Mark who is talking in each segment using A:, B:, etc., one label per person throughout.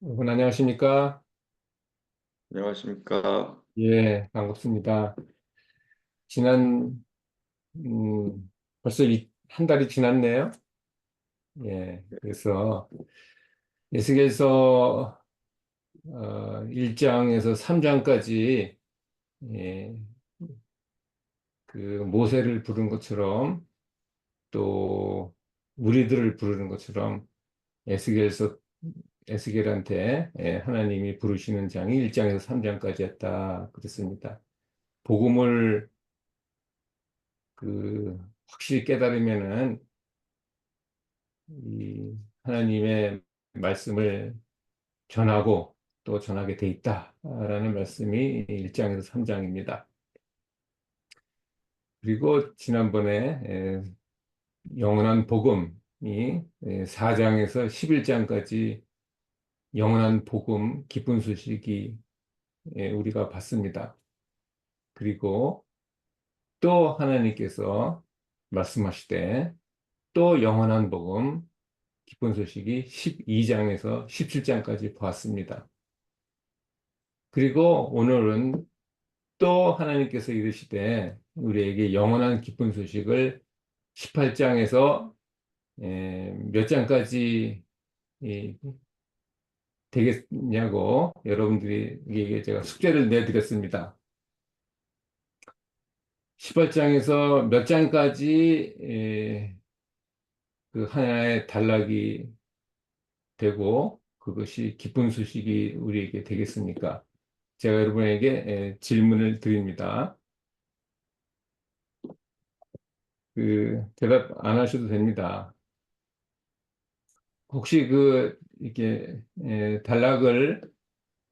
A: 여러분 안녕하십니까?
B: 안녕하십니까.
A: 예, 반갑습니다. 지난 벌써 한 달이 지났네요. 예, 그래서 예수께서 1장에서 3장까지 예, 그 모세를 부른 것처럼 또 우리들을 부르는 것처럼 에스겔서 에스겔한테 하나님이 부르시는 장이 1장에서 3장까지였다 그랬습니다. 복음을 확실히 깨달으면은 이 하나님의 말씀을 전하고 또 전하게 돼 있다라는 말씀이 1장에서 3장입니다. 그리고 지난번에 영원한 복음이 4장에서 11장까지 영원한 복음 기쁜 소식이 우리가 봤습니다. 그리고 또 하나님께서 말씀하시되 또 영원한 복음 기쁜 소식이 12장에서 17장까지 보았습니다. 그리고 오늘은 또 하나님께서 이르시되 우리에게 영원한 기쁜 소식을 18장에서 몇 장까지 이, 되겠냐고 여러분들에게 제가 숙제를 내드렸습니다. 18장에서 몇 장까지 그 하나의 단락이 되고 그것이 기쁜 소식이 우리에게 되겠습니까? 제가 여러분에게 질문을 드립니다. 대답 안 하셔도 됩니다. 혹시 이렇게 단락을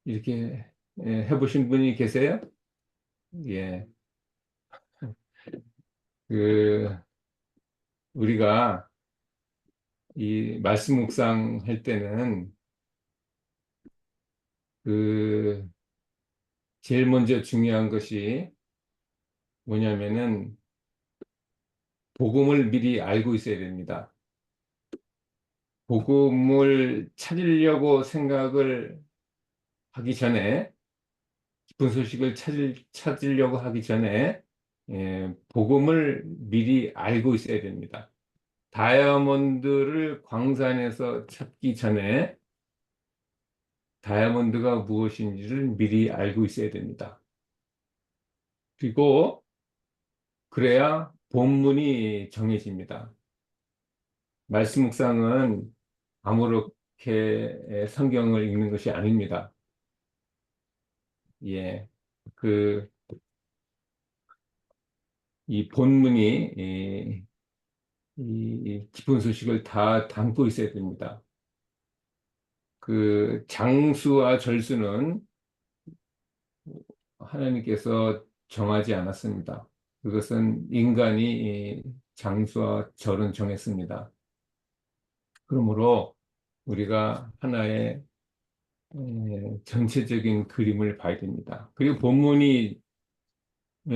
A: 이렇게 해보신 분이 계세요? 예. 그 우리가 이 말씀 묵상할 때는 그 제일 먼저 중요한 것이 뭐냐면은 복음을 미리 알고 있어야 됩니다. 복음을 찾으려고 생각을 하기 전에 기쁜 소식을 찾으려고 하기 전에 복음을 미리 알고 있어야 됩니다. 다이아몬드를 광산에서 찾기 전에 다이아몬드가 무엇인지를 미리 알고 있어야 됩니다. 그리고 그래야 본문이 정해집니다. 말씀 묵상은 아무렇게 성경을 읽는 것이 아닙니다. 예. 그, 이 본문이 이 기쁜 소식을 다 담고 있어야 됩니다. 그 장수와 절수는 하나님께서 정하지 않았습니다. 그것은 인간이 이 장수와 절은 정했습니다. 그러므로 우리가 하나의 전체적인 그림을 봐야 됩니다. 그리고 본문이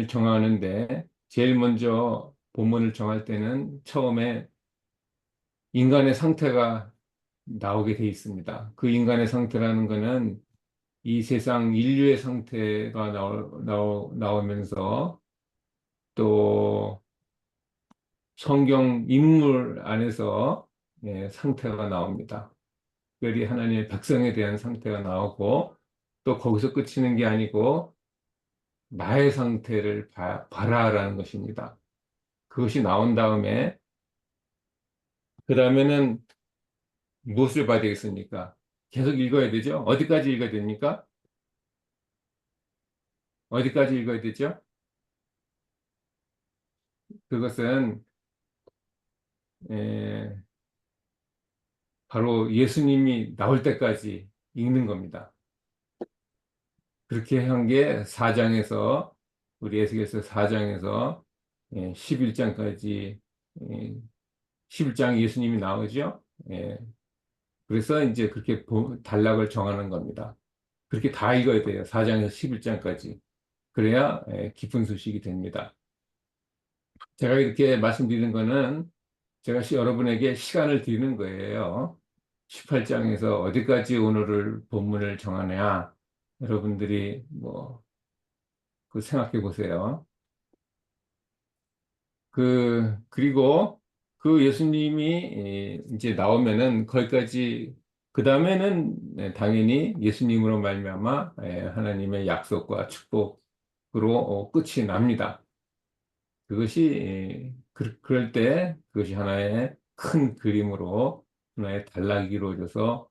A: 정하는데 제일 먼저 본문을 정할 때는 처음에 인간의 상태가 나오게 돼 있습니다. 그 인간의 상태라는 것은 이 세상 인류의 상태가 나오면서 또 성경 인물 안에서 상태가 나옵니다. 특별히 하나님의 백성에 대한 상태가 나오고 또 거기서 끝이는 게 아니고 나의 상태를 봐라라는 것입니다. 그것이 나온 다음에 그러면은 무엇을 봐야 되겠습니까? 계속 읽어야 되죠? 어디까지 읽어야 됩니까? 어디까지 읽어야 되죠? 그것은 에, 바로 예수님이 나올 때까지 읽는 겁니다. 그렇게 한 게 4장에서 우리 에스겔서 4장에서 11장까지 11장 예수님이 나오죠. 예, 그래서 이제 그렇게 단락을 정하는 겁니다. 그렇게 다 읽어야 돼요. 4장에서 11장까지. 그래야 기쁜 소식이 됩니다. 제가 이렇게 말씀드리는 거는 제가 여러분에게 시간을 드리는 거예요. 18장에서 어디까지 오늘을 본문을 정하냐? 여러분들이 그 생각해 보세요. 그리고 그 예수님이 이제 나오면은 거기까지, 그 다음에는 당연히 예수님으로 말미암아 하나님의 약속과 축복으로 끝이 납니다. 그것이 그럴 때 그것이 하나의 큰 그림으로 하나의 단락이 이루어져서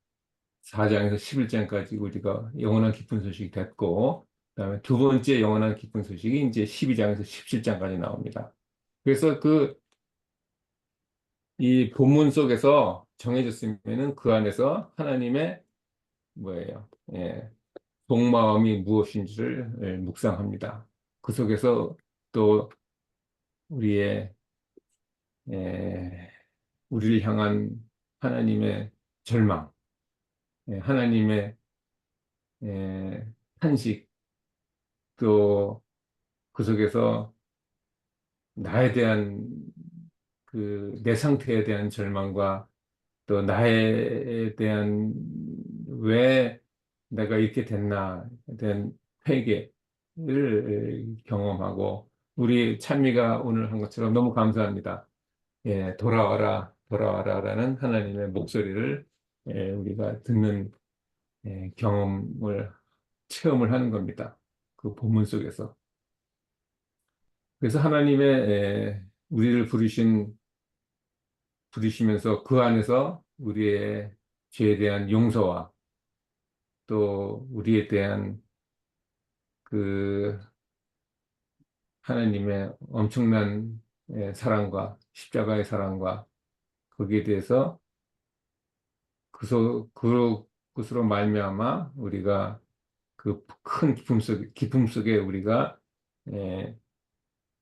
A: 4장에서 11장까지 우리가 영원한 기쁜 소식이 됐고, 그다음에 두 번째 영원한 기쁜 소식이 이제 12장에서 17장까지 나옵니다. 그래서 이 본문 속에서 정해졌으면은 그 안에서 하나님의 뭐예요? 예, 속마음이 무엇인지를 묵상합니다. 그 속에서 또 우리의 예, 우리를 향한 하나님의 절망, 하나님의 탄식, 또 그 속에서 나에 대한 내 상태에 대한 절망과 또 나에 대한 왜 내가 이렇게 됐나에 대한 회개를 경험하고, 우리 찬미가 오늘 한 것처럼 너무 감사합니다. 돌아와라, 돌아와라라는 하나님의 목소리를 우리가 듣는 체험을 하는 겁니다. 그 본문 속에서. 그래서 하나님의 우리를 부르시면서 그 안에서 우리의 죄에 대한 용서와 또 우리에 대한 그 하나님의 엄청난 사랑과 십자가의 사랑과 거기에 대해서 그것으로 말미암아 우리가 그 큰 기쁨 속에 우리가 에,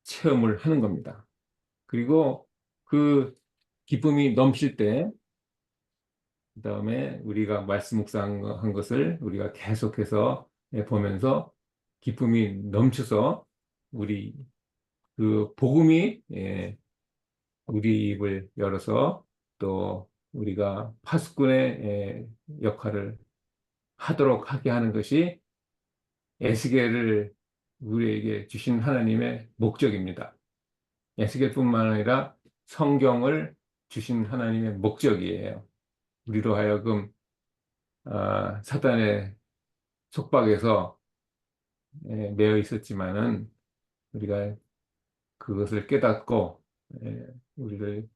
A: 체험을 하는 겁니다. 그리고 그 기쁨이 넘칠 때, 그다음에 우리가 말씀 묵상한 것을 우리가 계속해서 보면서 기쁨이 넘쳐서 우리 복음이 우리 입을 열어서 또 우리가 파수꾼의 역할을 하도록 하게 하는 것이 에스겔을 우리에게 주신 하나님의 목적입니다. 에스겔뿐만 아니라 성경을 주신 하나님의 목적이에요. 우리로 하여금 사단의 속박에서 매여 있었지만은 우리가 그것을 깨닫고 우리를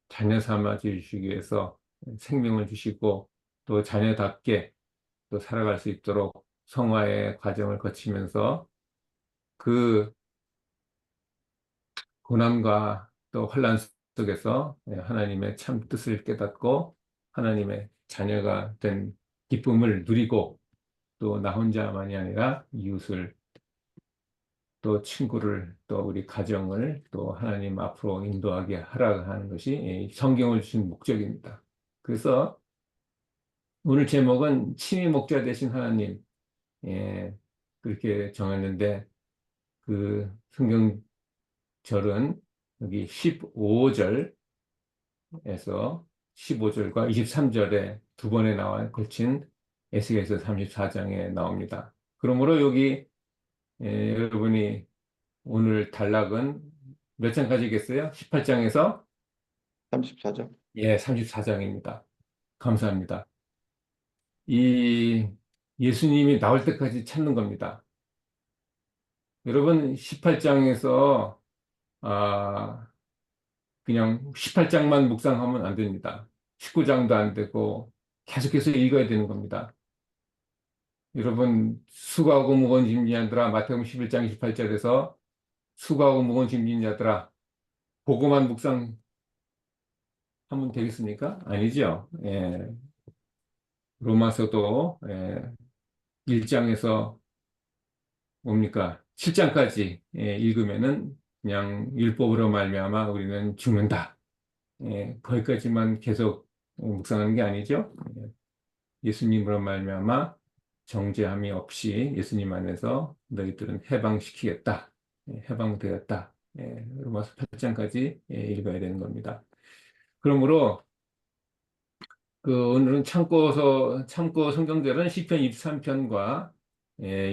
A: 자녀 삼아 주시기 위해서 생명을 주시고 또 자녀답게 또 살아갈 수 있도록 성화의 과정을 거치면서 그 고난과 또 환난 속에서 하나님의 참 뜻을 깨닫고 하나님의 자녀가 된 기쁨을 누리고, 또 나 혼자만이 아니라 이웃을 또 친구를 또 우리 가정을 또 하나님 앞으로 인도하게 하라 하는 것이 성경을 주신 목적입니다. 그래서 오늘 제목은 친히 목자 되신 하나님, 예, 그렇게 정했는데 그 성경절은 여기 15절에서 15절과 23절에 두 번에 나와 걸친 에스겔서 34장에 나옵니다. 그러므로 여기 여러분이 오늘 단락은 몇 장까지겠어요? 18장에서
B: 34장.
A: 34장입니다. 감사합니다. 이 예수님이 나올 때까지 찾는 겁니다. 여러분 18장에서 그냥 18장만 묵상하면 안 됩니다. 19장도 안 되고 계속해서 읽어야 되는 겁니다. 여러분 수고하고 무거운 짐진 자들아, 마태복음 11장 28절에서 수고하고 무거운 짐진 자들아, 보고만 묵상하면 되겠습니까? 아니죠. 로마서도 1장에서 뭡니까? 7장까지 읽으면은 그냥 율법으로 말미암아 우리는 죽는다. 거기까지만 계속 묵상하는 게 아니죠. 예수님으로 말미암아 정죄함이 없이 예수님 안에서 너희들은 해방시키겠다. 해방되었다. 로마서 8장까지 읽어야 되는 겁니다. 그러므로 오늘은 참고 성경들은 시편 23편과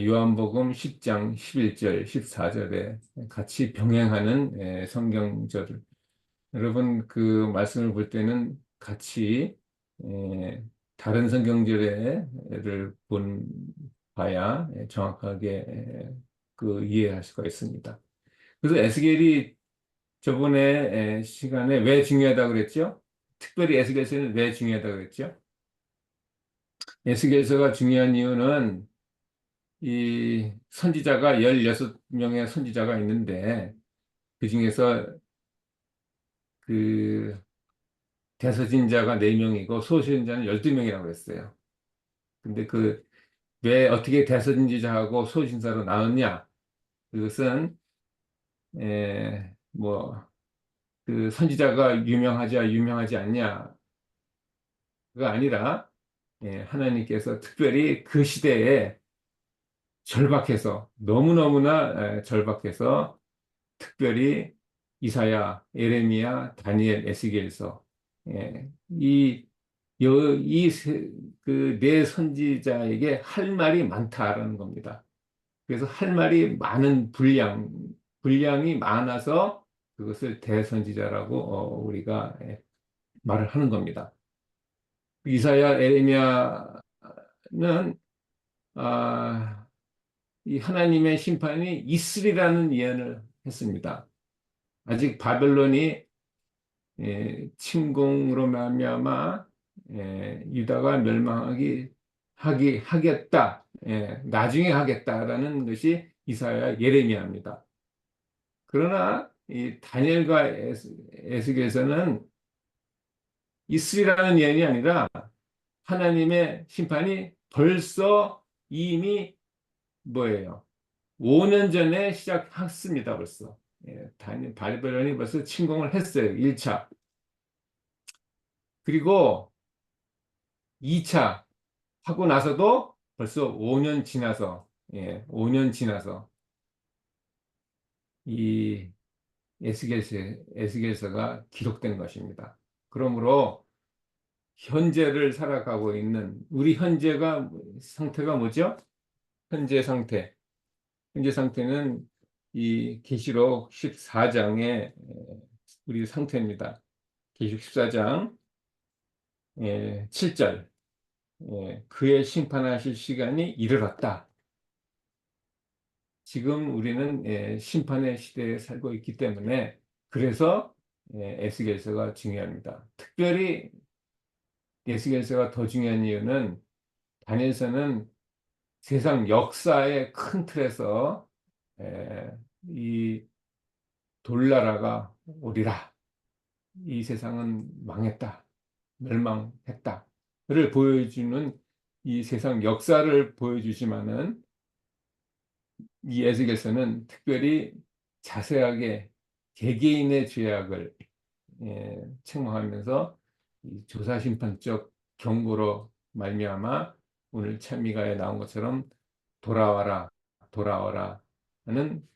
A: 요한복음 10장 11절, 14절에 같이 병행하는 성경절. 여러분 그 말씀을 볼 때는 같이 에, 다른 성경절에를 봐야 정확하게 그 이해할 수가 있습니다. 그래서 에스겔이 저번에 시간에 왜 중요하다고 그랬죠? 특별히 에스겔서는 왜 중요하다고 그랬죠? 에스겔서가 중요한 이유는 이 선지자가 16명의 선지자가 있는데 그 중에서 그 대서진자가 4명이고 소수진자는 12명이라고 했어요. 근데 왜 어떻게 대서진자하고 소수진자로 나눴냐? 그것은 그 선지자가 유명하지 않냐가 아니라 하나님께서 특별히 그 시대에 절박해서 너무너무나 절박해서 특별히 이사야, 예레미야, 다니엘, 에스겔서 이 그 네 선지자에게 할 말이 많다라는 겁니다. 그래서 할 말이 많은 분량이 많아서 그것을 대선지자라고 우리가 말을 하는 겁니다. 이사야, 에레미야는 이 하나님의 심판이 있으리라는 예언을 했습니다. 아직 바벨론이 침공으로 말미암아 유다가 하겠다, 나중에 하겠다라는 것이 이사야 예레미야입니다. 그러나 이 다니엘과 에스겔서는 있으리라는 예언이 아니라 하나님의 심판이 벌써 이미 뭐예요? 5년 전에 시작했습니다, 벌써. 바벨론이 벌써 침공을 했어요, 1차. 그리고 2차 하고 나서도 벌써 5년 지나서, 5년 지나서 이 에스겔서가 기록된 것입니다. 그러므로 현재를 살아가고 있는 우리 상태가 뭐죠? 현재 상태. 현재 상태는 이 계시록 14장의 우리 상태입니다. 계시록 14장 7절. 그의 심판하실 시간이 이르렀다. 지금 우리는 심판의 시대에 살고 있기 때문에 그래서 에스겔서가 중요합니다. 특별히 에스겔서가 더 중요한 이유는 다니엘서는 세상 역사의 큰 틀에서 에, 이 돌나라가 오리라. 이 세상은 망했다. 멸망했다.를 보여주는 이 세상 역사를 보여주지만은 이 에스겔서는 특별히 자세하게 개개인의 죄악을 책망하면서 이 조사심판적 경고로 말미암아 오늘 찬미가에 나온 것처럼 돌아와라, 돌아와라 하는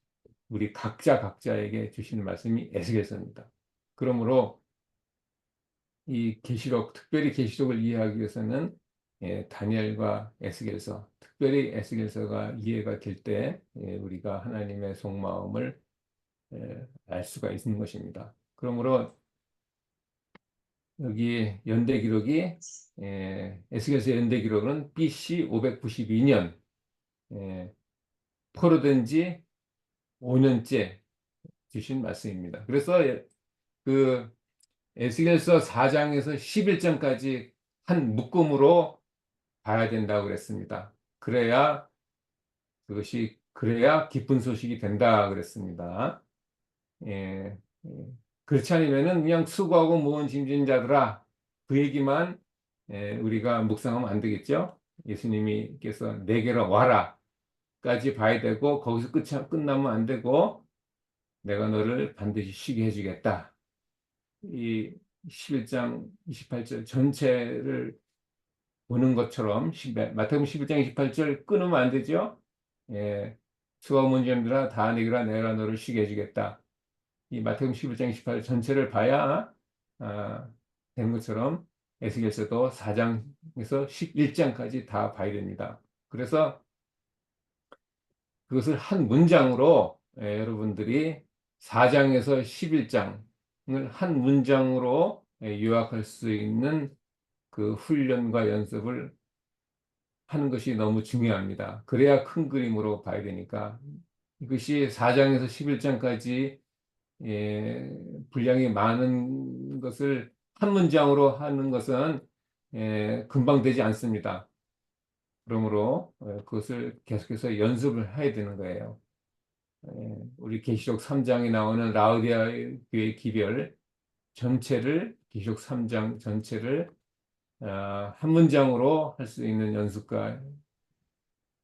A: 우리 각자에게 주시는 말씀이 에스겔서입니다. 그러므로 이 특별히 계시록을 이해하기 위해서는 다니엘과 에스겔서, 특별히 에스겔서가 이해가 될 때 우리가 하나님의 속마음을 알 수가 있는 것입니다. 그러므로 여기 연대 기록이 에스겔서 연대 기록은 BC 592년 포로된 지 5년째 주신 말씀입니다. 그래서 그 에스겔서 4장에서 11장까지 한 묶음으로 봐야 된다고 그랬습니다. 그래야 기쁜 소식이 된다 그랬습니다. 예, 예. 그렇지 않으면은 그냥 수고하고 무거운 짐진 자들아 그 얘기만 우리가 묵상하면 안 되겠죠? 예수님께서 내게로 와라까지 봐야 되고 거기서 끝나면 안 되고 내가 너를 반드시 쉬게 해주겠다. 이 11장 28절 전체를 보는 것처럼 마태복음 11장 28절 끊으면 안 되죠? 예, 수고 문제들아 다 내가 너를 쉬게 해주겠다. 이 마태복음 11장 28절 전체를 봐야 되는 것처럼 에스겔서도 4장에서 11장까지 다 봐야 됩니다. 그래서 그것을 한 문장으로 여러분들이 4장에서 11장을 한 문장으로 요약할 수 있는 그 훈련과 연습을 하는 것이 너무 중요합니다. 그래야 큰 그림으로 봐야 되니까 이것이 4장에서 11장까지 분량이 많은 것을 한 문장으로 하는 것은 금방 되지 않습니다. 그러므로 그것을 계속해서 연습을 해야 되는 거예요. 우리 계시록 3장에 나오는 라우디아 교회 기별 전체를 계시록 3장 전체를 한 문장으로 할 수 있는 연습과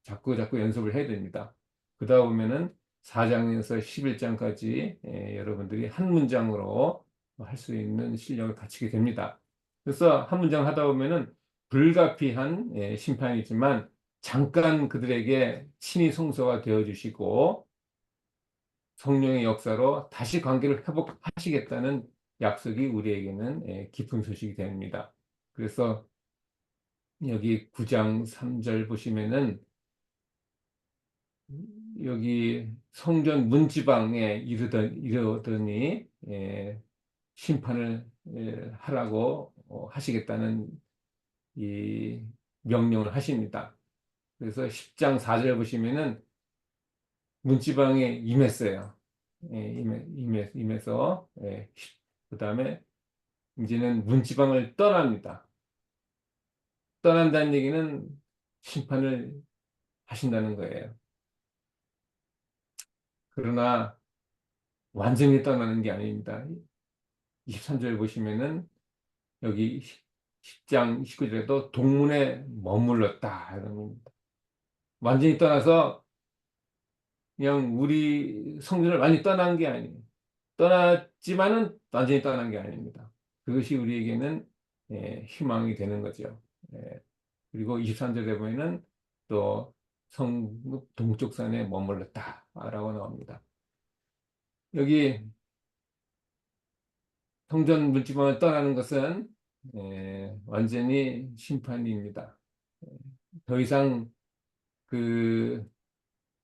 A: 자꾸 자꾸 연습을 해야 됩니다. 그러다 보면은 4장에서 11장까지 여러분들이 한 문장으로 할 수 있는 실력을 갖추게 됩니다. 그래서 한 문장 하다 보면은 불가피한 심판이지만 잠깐 그들에게 친히 송서가 되어 주시고 성령의 역사로 다시 관계를 회복하시겠다는 약속이 우리에게는 깊은 소식이 됩니다. 그래서 여기 9장 3절 보시면은 여기 성전 문지방에 이르더니 심판을 하라고 하시겠다는 이 명령을 하십니다. 그래서 10장 4절 보시면은 문지방에 임했어요. 임해서 그다음에 이제는 문지방을 떠납니다. 떠난다는 얘기는 심판을 하신다는 거예요. 그러나 완전히 떠나는 게 아닙니다. 23절 보시면은 여기 10장 19절에도 동문에 머물렀다. 완전히 떠나서 그냥 우리 성전을 완전히 떠난 게 아니에요. 떠났지만은 완전히 떠난 게 아닙니다. 그것이 우리에게는 희망이 되는 거죠. 예, 그리고 23절에 보면은 또 성읍 동쪽 산에 머물렀다라고 나옵니다. 여기 성전 물지방을 떠나는 것은 완전히 심판입니다. 더 이상 그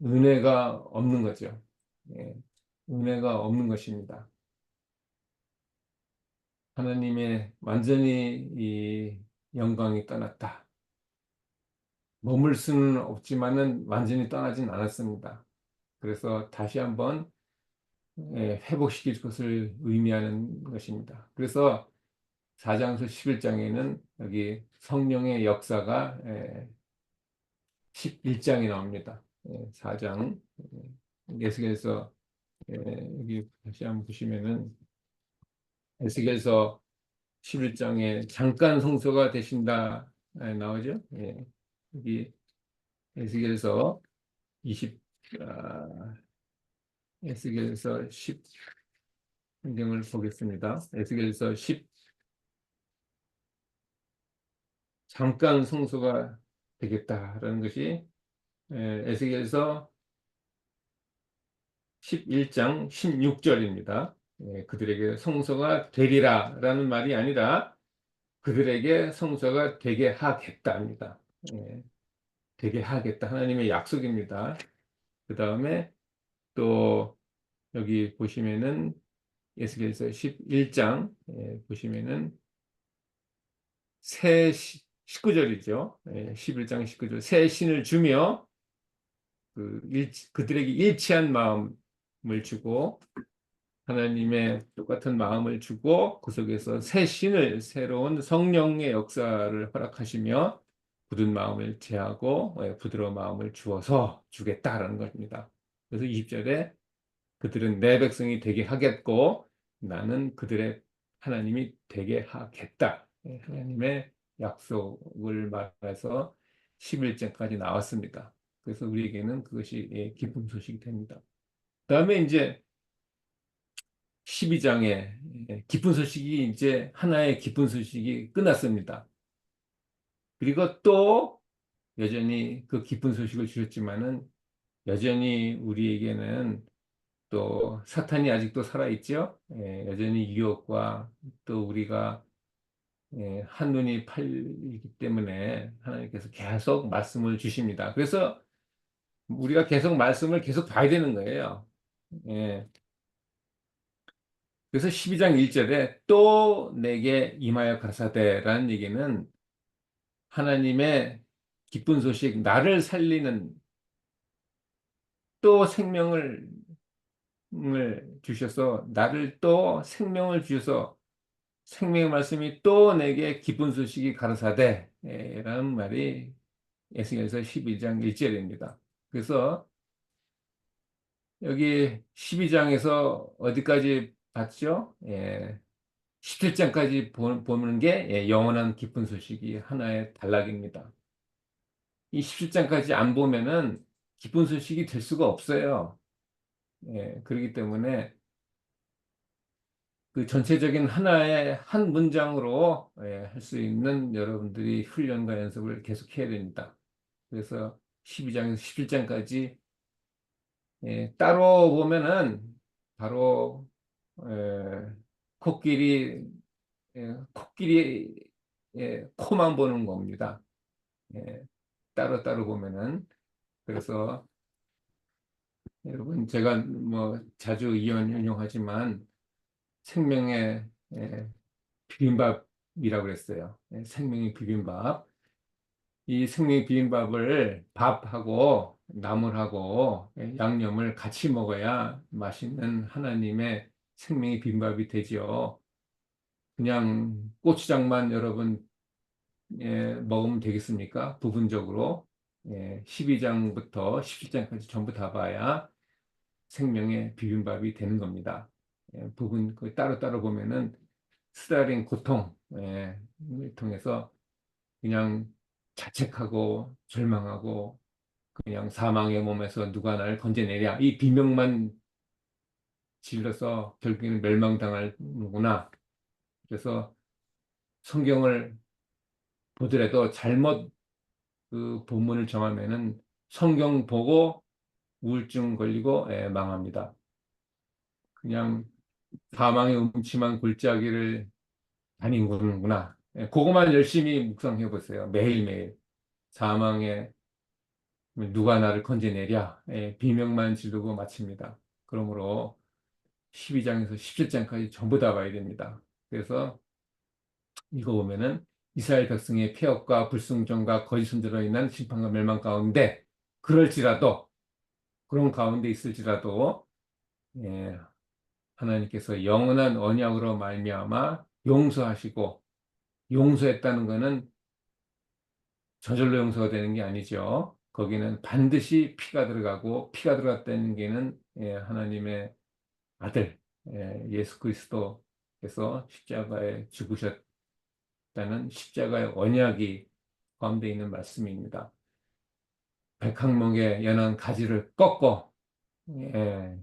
A: 은혜가 없는 거죠. 예, 은혜가 없는 것입니다. 하나님의 완전히 이 영광이 떠났다. 머물 수는 없지만은 완전히 떠나진 않았습니다. 그래서 다시 한번 회복시킬 것을 의미하는 것입니다. 그래서 4장에서 11장에는 여기 성령의 역사가 11장이 나옵니다. 4장 에스겔서 여기 다시 한번 보시면은 에스겔서 11장에 잠깐 성소가 되신다 나오죠. 여기 에스겔서 20 에스겔서 10 성경을 보겠습니다. 에스겔서 10 잠깐 성소가 되겠다라는 것이 에스겔서 11장 16절입니다. 그들에게 성소가 되리라라는 말이 아니라 그들에게 성소가 되게 하겠다입니다. 예, 되게 하겠다. 하나님의 약속입니다. 그 다음에 또 여기 보시면은 에스겔서 11장 보시면은 새 19절이죠. 11장 19절 새 신을 주며 그들에게 일치한 마음을 주고 하나님의 똑같은 마음을 주고 그 속에서 새 신을 새로운 성령의 역사를 허락하시며 굳은 마음을 제하고 부드러운 마음을 주어서 주겠다라는 것입니다. 그래서 20절에 그들은 내 백성이 되게 하겠고 나는 그들의 하나님이 되게 하겠다. 하나님의 약속을 말해서 11절까지 나왔습니다. 그래서 우리에게는 그것이 기쁜 소식이 됩니다. 그다음에 이제 12장에 기쁜 소식이 이제 하나의 기쁜 소식이 끝났습니다. 그리고 또 여전히 그 기쁜 소식을 주셨지만은 여전히 우리에게는 또 사탄이 아직도 살아있죠. 여전히 유혹과 또 우리가 한눈이 팔리기 때문에 하나님께서 계속 말씀을 주십니다. 그래서 우리가 계속 말씀을 계속 봐야 되는 거예요. 예. 그래서 12장 1절에 또 내게 임하여 가라사대라는 얘기는 하나님의 기쁜 소식, 나를 살리는 또 생명을 주셔서 나를 또 생명을 주셔서 생명의 말씀이 또 내게 기쁜 소식이 가라사대 라는 말이 에스겔서 12장 1절입니다. 그래서 여기 12장에서 어디까지 봤죠? 17장까지 보는 게 영원한 기쁜 소식이 하나의 단락입니다. 이 17장까지 안 보면은 기쁜 소식이 될 수가 없어요. 그렇기 때문에 그 전체적인 하나의 한 문장으로 할 수 있는 여러분들이 훈련과 연습을 계속 해야 됩니다. 그래서 12장에서 17장까지 따로 보면은 바로 에, 코끼리 코끼리 코만 보는 겁니다. 예, 따로 보면은 그래서 여러분 제가 뭐 자주 인용하지만 생명의 비빔밥이라고 그랬어요. 생명의 비빔밥. 이 생명의 비빔밥을 밥하고 나물하고 양념을 같이 먹어야 맛있는 하나님의 생명의 비빔밥이 되지요. 그냥 고추장만 여러분 먹으면 되겠습니까? 부분적으로 12장부터 17장까지 전부 다 봐야 생명의 비빔밥이 되는 겁니다. 부분 그 따로따로 보면은 스타링 고통 을 통해서 그냥 자책하고 절망하고 그냥 사망의 몸에서 누가 나를 건져내랴 이 비명만 질러서 결국에는 멸망당하는구나. 그래서 성경을 보더라도 잘못 그 본문을 정하면은 성경 보고 우울증 걸리고 망합니다. 그냥 사망의 음침한 골짜기를 다니는구나. 그것만 열심히 묵상해 보세요. 매일매일. 사망의 누가 나를 건져내랴. 비명만 지르고 마칩니다. 그러므로 12장에서 17장까지 전부 다 봐야 됩니다. 그래서 이거 보면은 이스라엘 백성의 폐역과 불순종과 거짓 선지로 인한 심판과 멸망 가운데 그럴지라도 그런 가운데 있을지라도 예, 하나님께서 영원한 언약으로 말미암아 용서하시고 용서했다는 것은 저절로 용서가 되는 게 아니죠. 거기는 반드시 피가 들어가고 피가 들어갔다는 게는 하나님의 아들 예수 그리스도께서 십자가에 죽으셨다는 십자가의 언약이 포함되어 있는 말씀입니다. 백항목의 연한 가지를 예,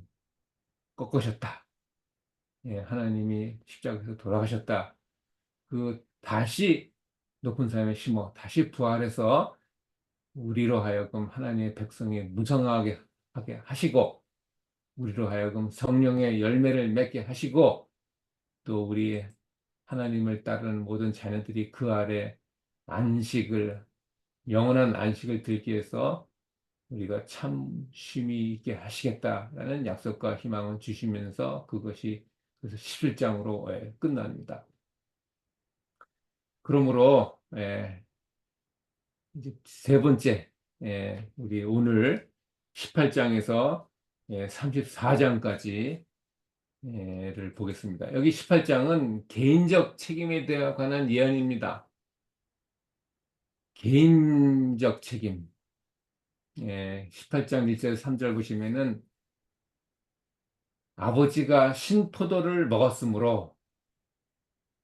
A: 꺾으셨다. 하나님이 십자가에서 돌아가셨다. 그 다시 높은 산에 심어 다시 부활해서 우리로 하여금 하나님의 백성이 무성하게 하게 하시고 우리로 하여금 성령의 열매를 맺게 하시고 또 우리 하나님을 따르는 모든 자녀들이 그 아래 안식을 영원한 안식을 들기 위해서 우리가 참 쉼이 있게 하시겠다라는 약속과 희망을 주시면서 그것이 그래서 11장으로 끝납니다. 그러므로 이제 세 번째 우리 오늘 18장에서 34장까지 를 보겠습니다. 여기 18장은 개인적 책임에 대해 관한 예언입니다. 개인적 책임. 18장 1절 3절 보시면은 아버지가 신포도를 먹었으므로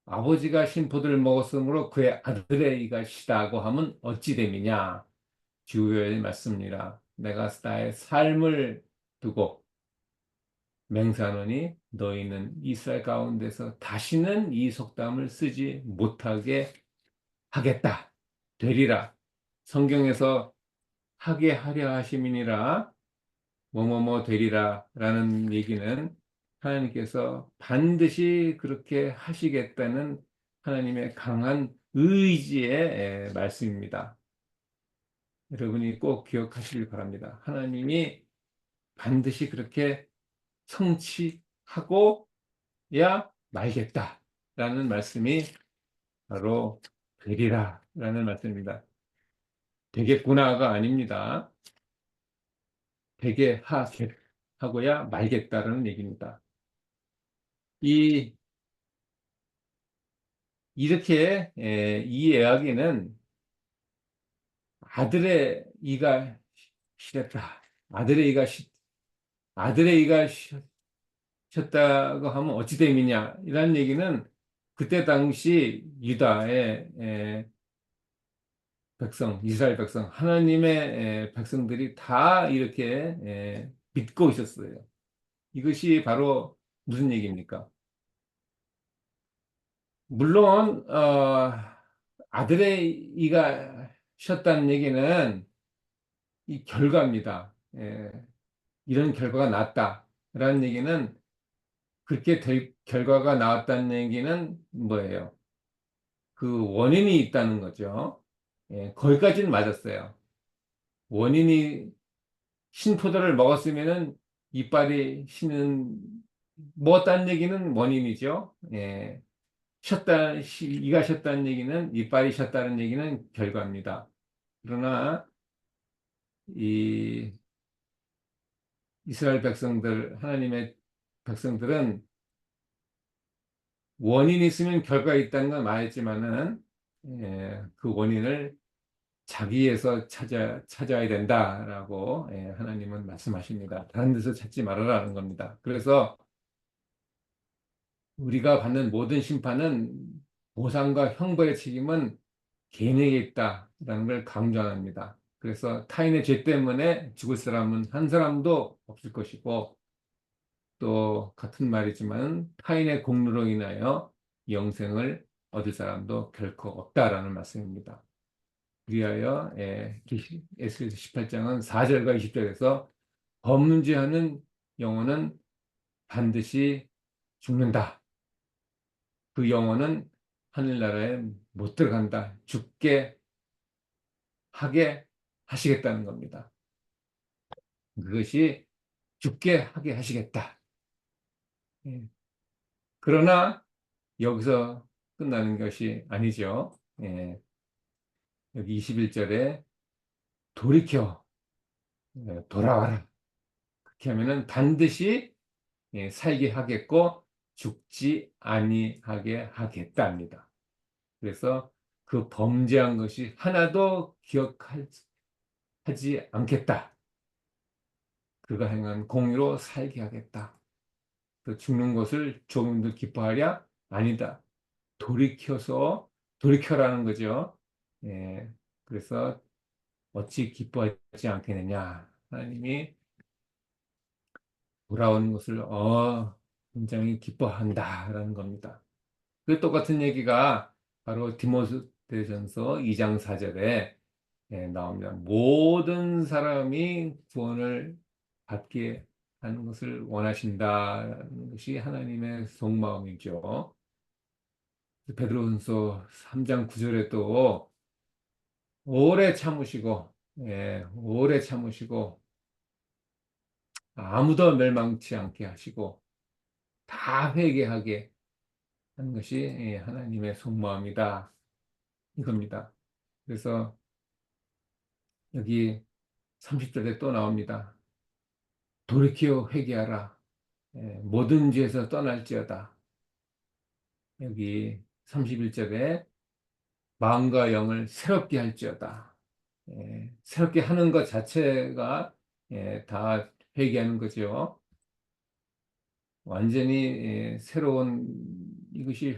A: 아버지가 신포도를 먹었으므로 그의 아들의 이가 시다고 하면 어찌 됨이냐. 주의 말씀이라. 내가 나의 삶을 두고 맹세하노니 너희는 이스라엘 가운데서 다시는 이 속담을 쓰지 못하게 하겠다. 되리라. 성경에서 하게 하려 하심이니라 뭐뭐뭐 되리라 라는 얘기는 하나님께서 반드시 그렇게 하시겠다는 하나님의 강한 의지의 말씀입니다. 여러분이 꼭 기억하시길 바랍니다. 하나님이 반드시 그렇게 성취하고야 말겠다라는 말씀이 바로 되리라라는 말씀입니다. 되겠구나가 아닙니다. 되게 하고야 말겠다라는 얘기입니다. 이 이렇게 이 이야기는 아들의 이가 시렸다. 아들의 이가 셨다고 하면 어찌 됨이냐 이런 얘기는 그때 당시 유다의 백성, 이스라엘 백성, 하나님의 백성들이 다 이렇게 믿고 있었어요. 이것이 바로 무슨 얘기입니까? 물론 아들의 이가 쉬었다는 얘기는 이 결과입니다. 이런 결과가 났다라는 얘기는 그렇게 될 결과가 나왔다는 얘기는 뭐예요? 그 원인이 있다는 거죠. 거기까지는 맞았어요. 원인이 신포도를 먹었으면은 이빨이 쉬는 먹었다는 얘기는 원인이죠. 이가 쉬었다는 얘기는 이빨이 쉬었다는 얘기는 결과입니다. 그러나 이 이스라엘 백성들, 하나님의 백성들은 원인이 있으면 결과가 있다는 건 말했지만은 그 원인을 자기에서 찾아야 된다라고 하나님은 말씀하십니다. 다른 데서 찾지 말아라는 겁니다. 그래서 우리가 받는 모든 심판은 보상과 형벌의 책임은 개인에게 있다라는 걸 강조합니다. 그래서 타인의 죄 때문에 죽을 사람은 한 사람도 없을 것이고 또 같은 말이지만 타인의 공로로 인하여 영생을 얻을 사람도 결코 없다라는 말씀입니다. 그리하여 에스겔서 18장은 4절과 20절에서 범죄하는 영혼은 반드시 죽는다. 그 영혼은 하늘나라에 못 들어간다. 죽게 하게 하시겠다는 겁니다. 그것이 죽게 하게 하시겠다. 예. 그러나 여기서 끝나는 것이 아니죠. 여기 21절에 돌이켜 돌아와라. 그렇게 하면은 반드시 살게 하겠고 죽지 아니하게 하겠답니다. 그래서 그 범죄한 것이 하나도 기억하지 않겠다. 그가 행한 공의로 살게 하겠다. 그 죽는 것을 조금도 기뻐하랴? 아니다. 돌이켜라는 거죠. 예, 그래서 어찌 기뻐하지 않겠느냐. 하나님이 돌아오는 것을 굉장히 기뻐한다라는 겁니다. 그 똑같은 얘기가 바로 디모데전서 2장 4절에 나옵니다. 모든 사람이 구원을 받게 하는 것을 원하신다는 것이 하나님의 속마음이죠. 베드로전서 3장 9절에 또 오래 참으시고 오래 참으시고 아무도 멸망치 않게 하시고 다 회개하게 하는 것이 하나님의 속마음이다 이겁니다. 그래서 여기 30절에 또 나옵니다. 돌이켜 회개하라. 모든 죄에서 떠날지어다. 여기 31절에 마음과 영을 새롭게 할지어다. 새롭게 하는 것 자체가 다 회개하는 거죠. 완전히 새로운 이것이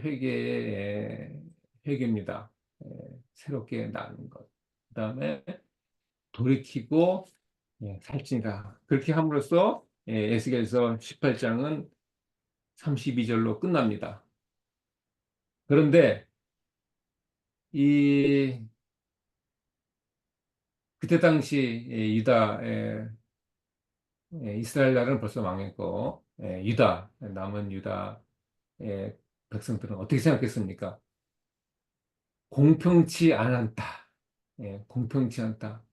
A: 회개입니다. 새롭게 나는 것. 그다음에 돌이키고 살찌니라. 그렇게 함으로써 에스겔서 18장은 32절로 끝납니다. 그런데 이 그때 당시 유다 이스라엘 나라는 벌써 망했고 유다 남은 유다 백성들은 어떻게 생각했습니까? 공평치 않다. 공평치 않다.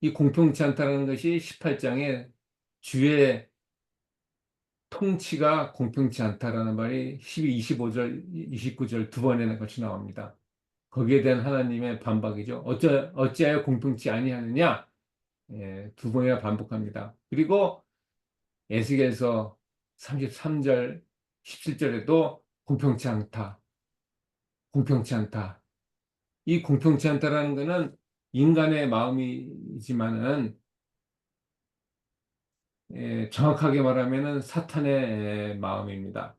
A: 이 공평치 않다는 것이 18장에 주의 통치가 공평치 않다라는 말이 12, 25절, 29절 두 번에 걸쳐 나옵니다. 거기에 대한 하나님의 반박이죠. 어찌하여 공평치 아니하느냐? 두 번이나 반복합니다. 그리고 에스겔서 33절, 17절에도 공평치 않다. 공평치 않다. 이 공평치 않다라는 것은 인간의 마음이지만은 정확하게 말하면은 사탄의 마음입니다.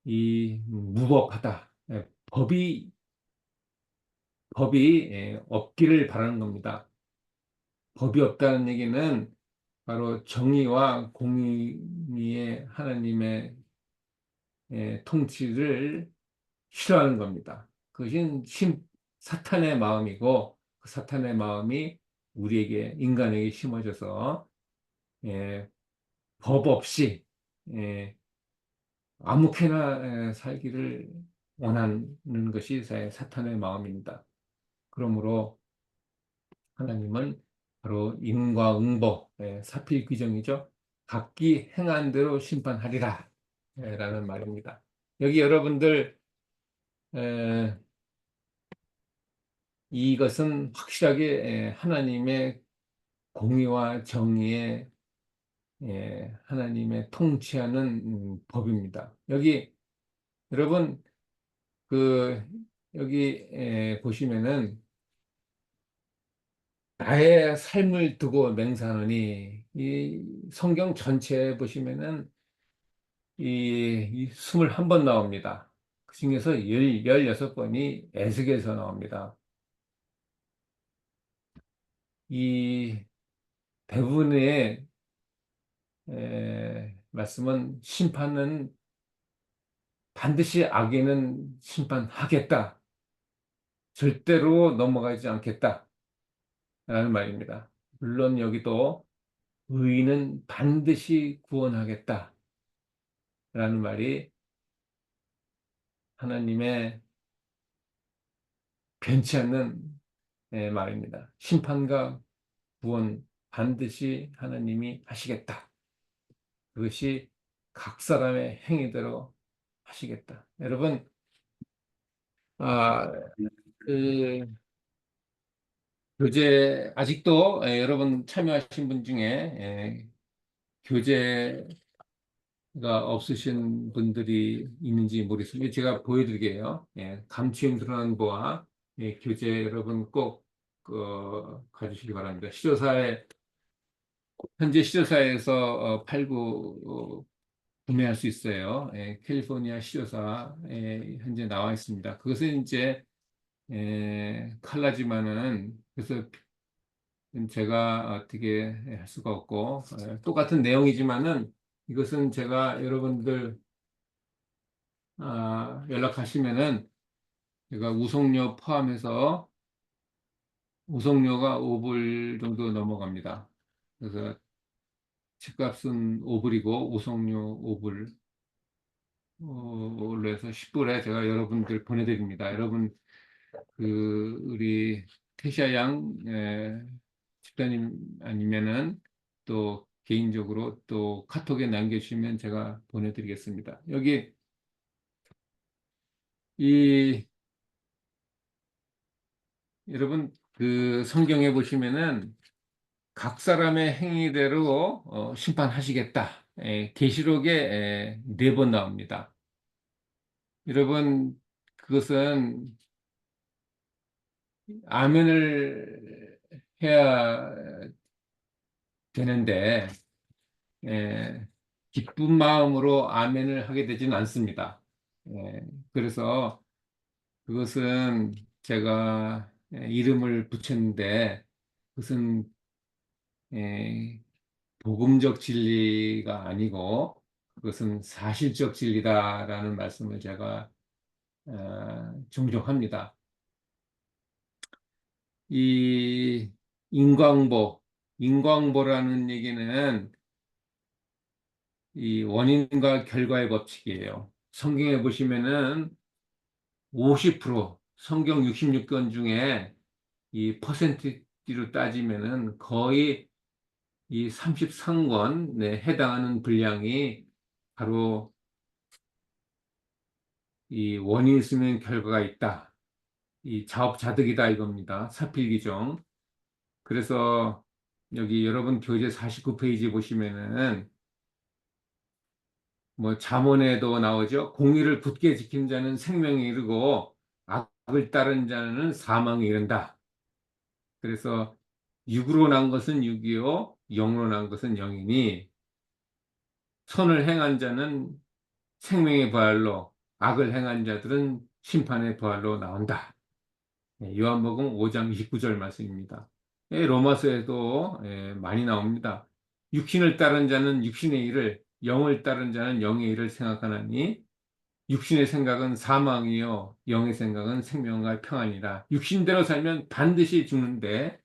A: 이 무법하다. 법이 없기를 바라는 겁니다. 법이 없다는 얘기는 바로 정의와 공의의 하나님의 통치를 싫어하는 겁니다. 그것이 사탄의 마음이고 그 사탄의 마음이 우리에게 인간에게 심어져서 예, 법 없이 예, 아무렇게나 살기를 원하는 것이 사탄의 마음입니다. 그러므로 하나님은 바로 인과응보, 사필귀정이죠. 각기 행한 대로 심판하리라 라는 말입니다. 여기 여러분들 에, 이것은 확실하게 하나님의 공의와 정의의 하나님의 통치하는 법입니다. 여기 여러분 그 여기 보시면은 나의 삶을 두고 맹세하노니 이 성경 전체에 보시면은 이 21번 나옵니다. 그 중에서 16번이 에스겔에서 나옵니다. 이 대부분의 말씀은 심판은 반드시 악에는 심판하겠다. 절대로 넘어가지 않겠다. 라는 말입니다. 물론 여기도 의인은 반드시 구원하겠다. 라는 말이 하나님의 변치 않는 말입니다. 심판과 구원 반드시 하나님이 하시겠다. 그것이 각 사람의 행위대로 하시겠다. 여러분, 아, 그 교재 아직도 여러분 참여하신 분 중에 교재가 없으신 분들이 있는지 모르겠습니다. 제가 보여드릴게요. 감추임 드러난 보아 교재 여러분 꼭 가주시기 바랍니다. 현재 시조사에서 팔고 구매할 수 있어요. 캘리포니아 시조사에 현재 나와 있습니다. 그것은 이제 칼라지만은 그래서 제가 어떻게 할 수가 없고 똑같은 내용이지만은 이것은 제가 여러분들 연락하시면은 제가 우송료 포함해서 우송료가 5불 정도 넘어갑니다. 그래서 집값은 5불이고 우송료 5불 로 해서 10불에 제가 여러분들 보내드립니다. 여러분 우리 태시아 양 집사님 아니면은 또 개인적으로 또 카톡에 남겨주시면 제가 보내드리겠습니다. 여기 이 여러분 성경에 보시면은 각 사람의 행위대로 심판하시겠다. 계시록에 4번 나옵니다. 여러분 그것은 아멘을 해야 되는데 기쁜 마음으로 아멘을 하게 되지는 않습니다. 그래서 그것은 제가 이름을 붙였는데 그것은 에, 복음적 진리가 아니고 그것은 사실적 진리다라는 말씀을 제가 종종 합니다. 이 인광보라는 얘기는 이 원인과 결과의 법칙이에요. 성경에 보시면은 성경 66권 중에 이 퍼센티지로 따지면은 거의 이 33권에 해당하는 분량이 바로 이 원인 있으면 결과가 있다. 이 자업자득이다 이겁니다. 사필기종. 그래서 여기 여러분 교재 49페이지 보시면은 뭐 잠언에도 나오죠. 공의를 굳게 지킨 자는 생명에 이르고 악을 따른 자는 사망에 이른다. 그래서 육으로 난 것은 육이요 영으로 난 것은 영이니 선을 행한 자는 생명의 부활로 악을 행한 자들은 심판의 부활로 나온다. 요한복음 5장 29절 말씀입니다. 로마서에도 많이 나옵니다. 육신을 따른 자는 육신의 일을, 영을 따른 자는 영의 일을 생각하나니 육신의 생각은 사망이요 영의 생각은 생명과 평안이라. 육신대로 살면 반드시 죽는데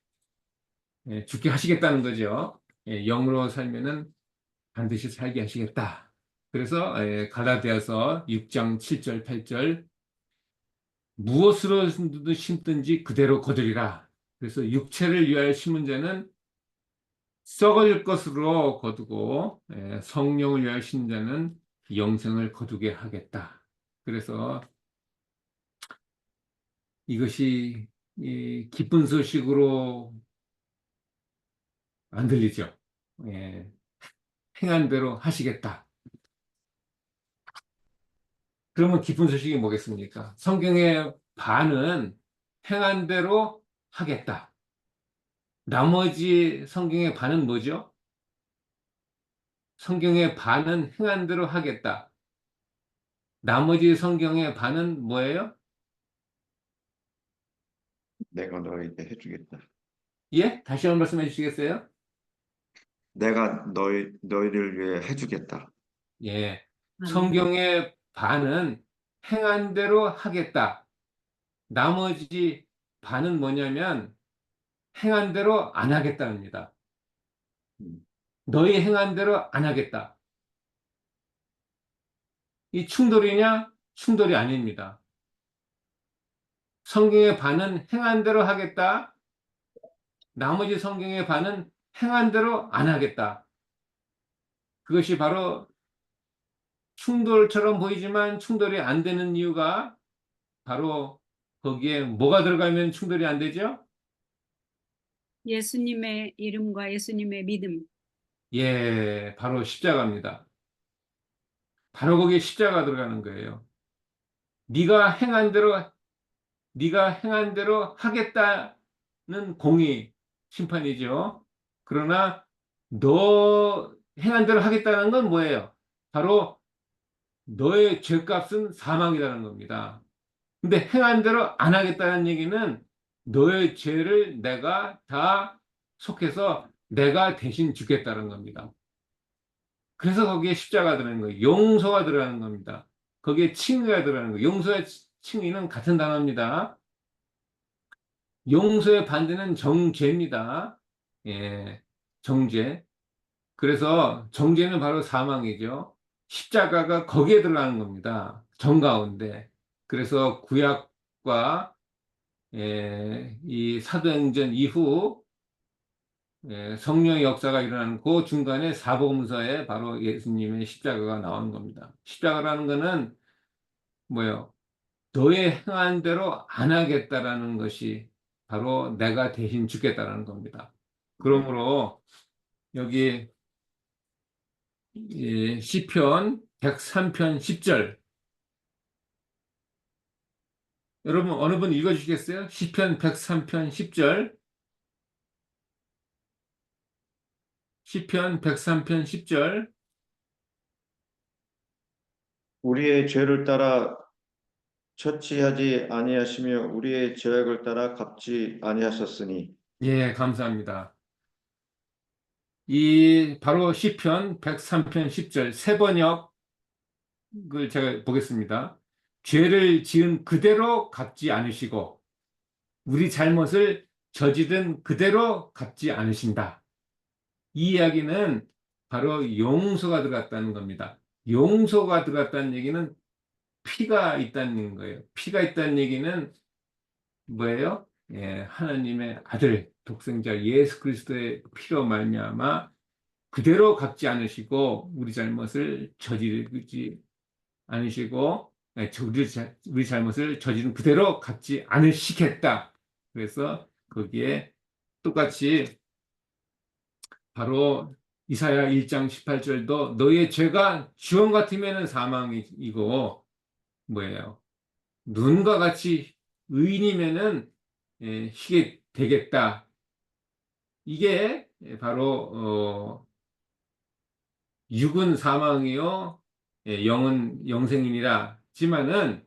A: 죽게 하시겠다는 거죠. 영으로 살면은 반드시 살게 하시겠다. 그래서 갈라디아서 6장 7절 8절 무엇으로 심든지 그대로 거두리라. 그래서 육체를 위하여 심은 자는 썩을 것으로 거두고 성령을 위하여 심은 자는 영생을 거두게 하겠다. 그래서 이것이 이 기쁜 소식으로 안 들리죠. 예, 행한 대로 하시겠다. 그러면 기쁜 소식이 뭐겠습니까? 성경의 반은 행한 대로 하겠다. 나머지 성경의 반은 뭐죠? 성경의 반은 행한 대로 하겠다. 나머지 성경의 반은 뭐예요?
B: 내가 너에게 해주겠다.
A: 예? 다시 한번 말씀해 주시겠어요?
B: 내가 너희를 위해 해주겠다.
A: 예.
C: 아멘.
A: 성경의 반은 행한 대로 하겠다. 나머지 반은 뭐냐면 행한 대로 안 하겠다입니다.
B: 음,
A: 너희 행한 대로 안 하겠다. 이 충돌이냐? 충돌이 아닙니다. 성경의 반은 행한 대로 하겠다. 나머지 성경의 반은 행한 대로 안 하겠다. 그것이 바로 충돌처럼 보이지만 충돌이 안 되는 이유가 바로 거기에 뭐가 들어가면 충돌이 안 되죠?
C: 예수님의 이름과 예수님의 믿음.
A: 예, 바로 십자가입니다. 바로 거기에 십자가 들어가는 거예요. 네가 행한 대로 네가 행한 대로 하겠다는 공의 심판이죠. 그러나 너 행한 대로 하겠다는 건 뭐예요? 바로 너의 죄값은 사망이라는 겁니다. 근데 행한 대로 안 하겠다는 얘기는 너의 죄를 내가 다 속해서 내가 대신 죽겠다는 겁니다. 그래서 거기에 십자가 들어가는 거예요. 용서가 들어가는 겁니다. 거기에 칭의가 들어가는 거예요. 용서와 칭의는 같은 단어입니다. 용서의 반대는 정죄입니다. 예, 정죄. 그래서 정죄는 바로 사망이죠. 십자가가 거기에 들어가는 겁니다. 정 가운데. 그래서 구약과 이 사도행전 이후 성령의 역사가 일어나는 그 중간에 사복음서에 바로 예수님의 십자가가 나오는 겁니다. 십자가라는 것은 뭐예요? 너의 행한 대로 안 하겠다라는 것이 바로 내가 대신 죽겠다라는 겁니다. 그러므로 여기 시편 103편 10절 여러분 어느 분 읽어주시겠어요? 시편 103편 10절 시편 103편 10절
B: 우리의 죄를 따라 처치하지 아니하시며 우리의 죄악을 따라 갚지 아니하셨으니.
A: 예, 감사합니다. 이 바로 시편 103편 10절 세 번역을 제가 보겠습니다. 죄를 지은 그대로 갚지 않으시고 우리 잘못을 저지른 그대로 갚지 않으신다. 이 이야기는 바로 용서가 들어갔다는 겁니다. 용서가 들어갔다는 얘기는 피가 있다는 거예요. 피가 있다는 얘기는 뭐예요? 예, 하나님의 아들, 독생자 예수 그리스도의 피로 말미암아 그대로 갚지 않으시고 우리 잘못을 저지르지 않으시고 우리 잘못을 저지른 그대로 갚지 않으시겠다. 그래서 거기에 똑같이 바로 이사야 1장 18절도 너희의 죄가 주홍 같으면 사망이고 뭐예요? 눈과 같이 의인이면은 희게 되겠다. 이게 바로 육은 사망이요, 영은 영생이니라. 지만은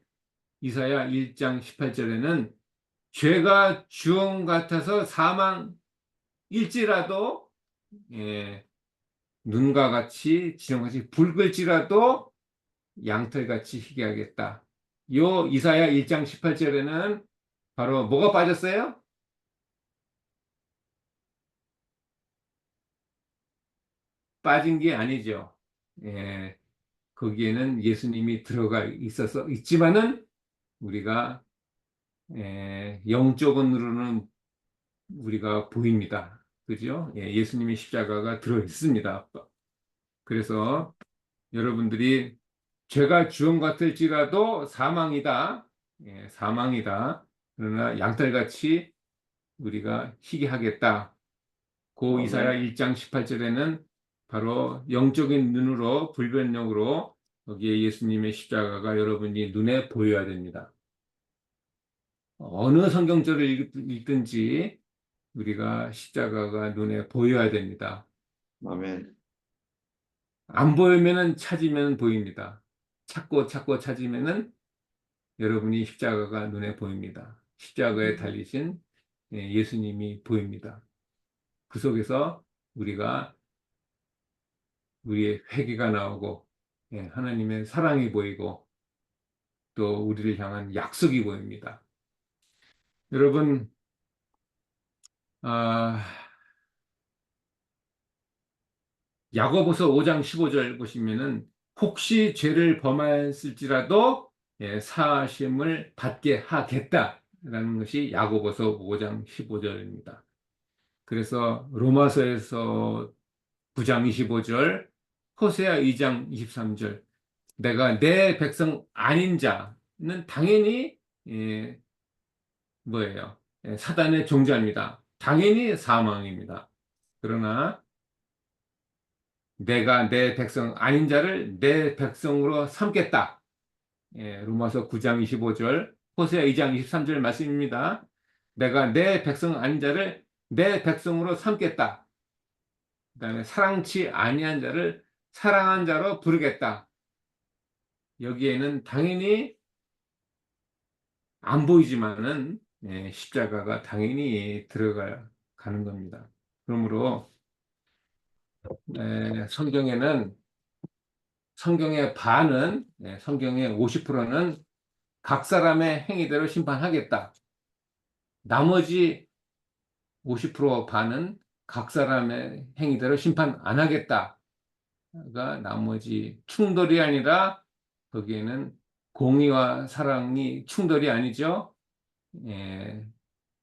A: 이사야 1장 18절에는 죄가 주홍 같아서 사망일지라도 예, 눈과 같이 지렁같이 붉을지라도 양털같이 희게 하겠다. 요 이사야 1장 18절에는 바로 뭐가 빠졌어요? 빠진 게 아니죠. 예, 거기에는 예수님이 들어가 있어서 있지만은 우리가 영적으로는 우리가 보입니다. 그죠? 예, 예수님의 십자가가 들어 있습니다. 그래서 여러분들이 죄가 주홍 같을지라도 사망이다. 예, 사망이다. 그러나 양털같이 우리가 희게 하겠다. 고 이사야
B: 아멘.
A: 1장 18절에는 바로 영적인 눈으로 불변력으로 거기에 예수님의 십자가가 여러분이 눈에 보여야 됩니다. 어느 성경절을 읽든지 우리가 십자가가 눈에 보여야 됩니다.
B: 아멘.
A: 안 보이면은 찾으면 보입니다. 찾고 찾고 찾으면은 여러분이 십자가가 눈에 보입니다. 십자가에 달리신 예수님이 보입니다. 그 속에서 우리가 우리의 회개가 나오고 하나님의 사랑이 보이고 또 우리를 향한 약속이 보입니다. 여러분, 아, 야고보서 5장 15절 보시면은 혹시 죄를 범하였을지라도 사하심을 받게 하겠다라는 것이 야고보서 5장 15절입니다. 그래서 로마서에서 9장 25절, 호세아 2장 23절, 내가 내 백성 아닌 자는 당연히 뭐예요? 사단의 종자입니다. 당연히 사망입니다. 그러나 내가 내 백성 아닌 자를 내 백성으로 삼겠다. 로마서 9장 25절, 호세아 2장 23절 말씀입니다. 내가 내 백성 아닌 자를 내 백성으로 삼겠다. 그다음에 사랑치 아니한 자를 사랑한 자로 부르겠다. 여기에는 당연히 안 보이지만은 십자가가 당연히 들어가는 겁니다. 그러므로 성경에는 성경의 반은 성경의 50%는 각 사람의 행위대로 심판하겠다. 나머지 50% 반은 각 사람의 행위대로 심판 안 하겠다가 나머지 충돌이 아니라 거기에는 공의와 사랑이 충돌이 아니죠. 예,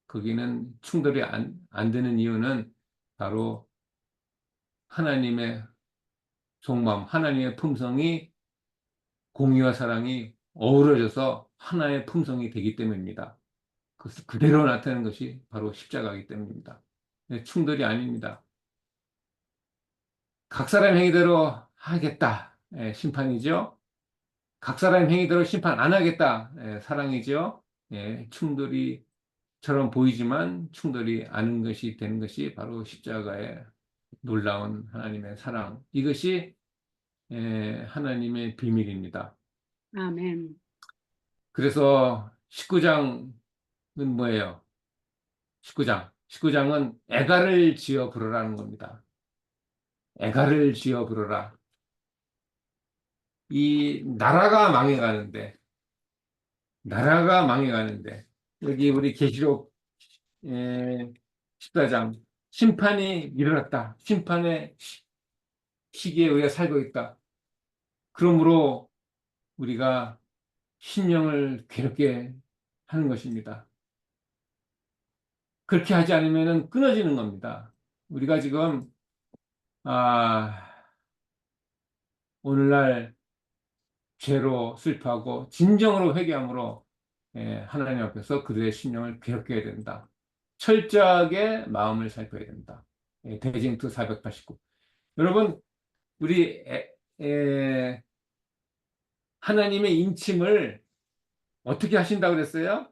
A: 거기는 충돌이 안 되는 이유는 바로 하나님의 속마음, 하나님의 품성이 공의와 사랑이 어우러져서 하나의 품성이 되기 때문입니다. 그대로 나타내는 것이 바로 십자가이기 때문입니다. 충돌이 아닙니다. 각 사람 행위대로 하겠다. 심판이죠. 각 사람 행위대로 심판 안 하겠다. 사랑이죠. 충돌이처럼 보이지만 충돌이 아닌 것이 되는 것이 바로 십자가의 놀라운 하나님의 사랑. 이것이 하나님의 비밀입니다.
C: 아멘.
A: 그래서 19장은 뭐예요? 19장. 19장은 애가를 지어 부르라는 겁니다. 애가를 지어 부르라. 이 나라가 망해가는데, 여기 우리 계시록 14장, 심판이 일어났다. 심판의 시기에 우리가 살고 있다. 그러므로 우리가 심령을 괴롭게 하는 것입니다. 그렇게 하지 않으면 끊어지는 겁니다. 우리가 지금 아, 오늘날 죄로 슬퍼하고 진정으로 회개함으로 하나님 앞에서 그들의 심령을 괴롭게 해야 된다. 철저하게 마음을 살펴야 된다. 대징투 489. 여러분, 우리 하나님의 인침을 어떻게 하신다고 그랬어요?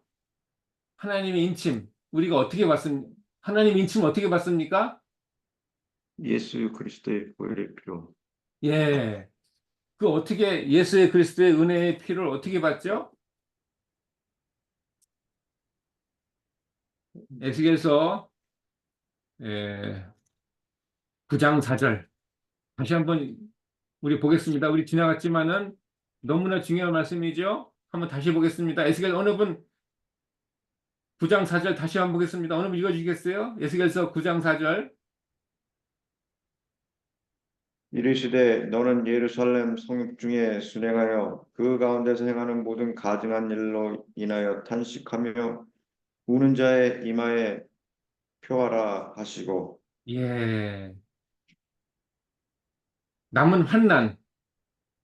A: 하나님의 인침. 우리가 어떻게 하나님 인침 어떻게 받습니까?
B: 예수 그리스도의 보혈의 피로
A: 예. 그 어떻게 예수의 그리스도의 은혜의 피를 어떻게 받죠? 에스겔서 9장 4절. 다시 한번 우리 보겠습니다. 우리 지나갔지만은 너무나 중요한 말씀이죠. 한번 다시 보겠습니다. 에스겔 어느 분 9장 4절 다시 한번 보겠습니다. 어느 분 읽어주시겠어요? 에스겔서 9장 4절.
B: 이르시되 너는 예루살렘 성읍 중에 순행하여 그 가운데서 행하는 모든 가증한 일로 인하여 탄식하며 우는 자의 이마에 표하라 하시고
A: 예. 남은 환난,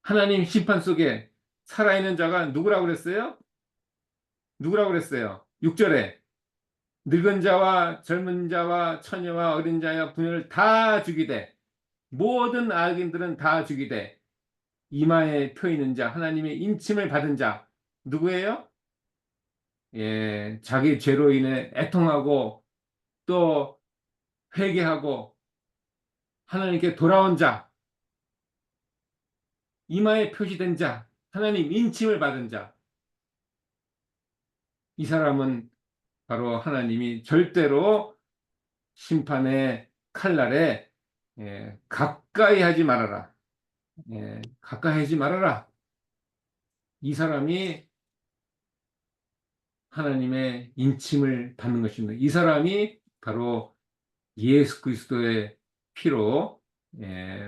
A: 하나님 심판 속에 살아있는 자가 누구라고 그랬어요? 누구라고 그랬어요? 6절에 늙은 자와 젊은 자와 처녀와 어린 자와 부녀를 다 죽이되 모든 악인들은 다 죽이되 이마에 표 있는 자, 하나님의 인침을 받은 자 누구예요? 예, 자기 죄로 인해 애통하고 또 회개하고 하나님께 돌아온 자, 이마에 표시된 자, 하나님 인침을 받은 자. 이 사람은 바로 하나님이 절대로 심판의 칼날에 가까이 하지 말아라. 가까이 하지 말아라. 이 사람이 하나님의 인침을 받는 것입니다. 이 사람이 바로 예수 그리스도의 피로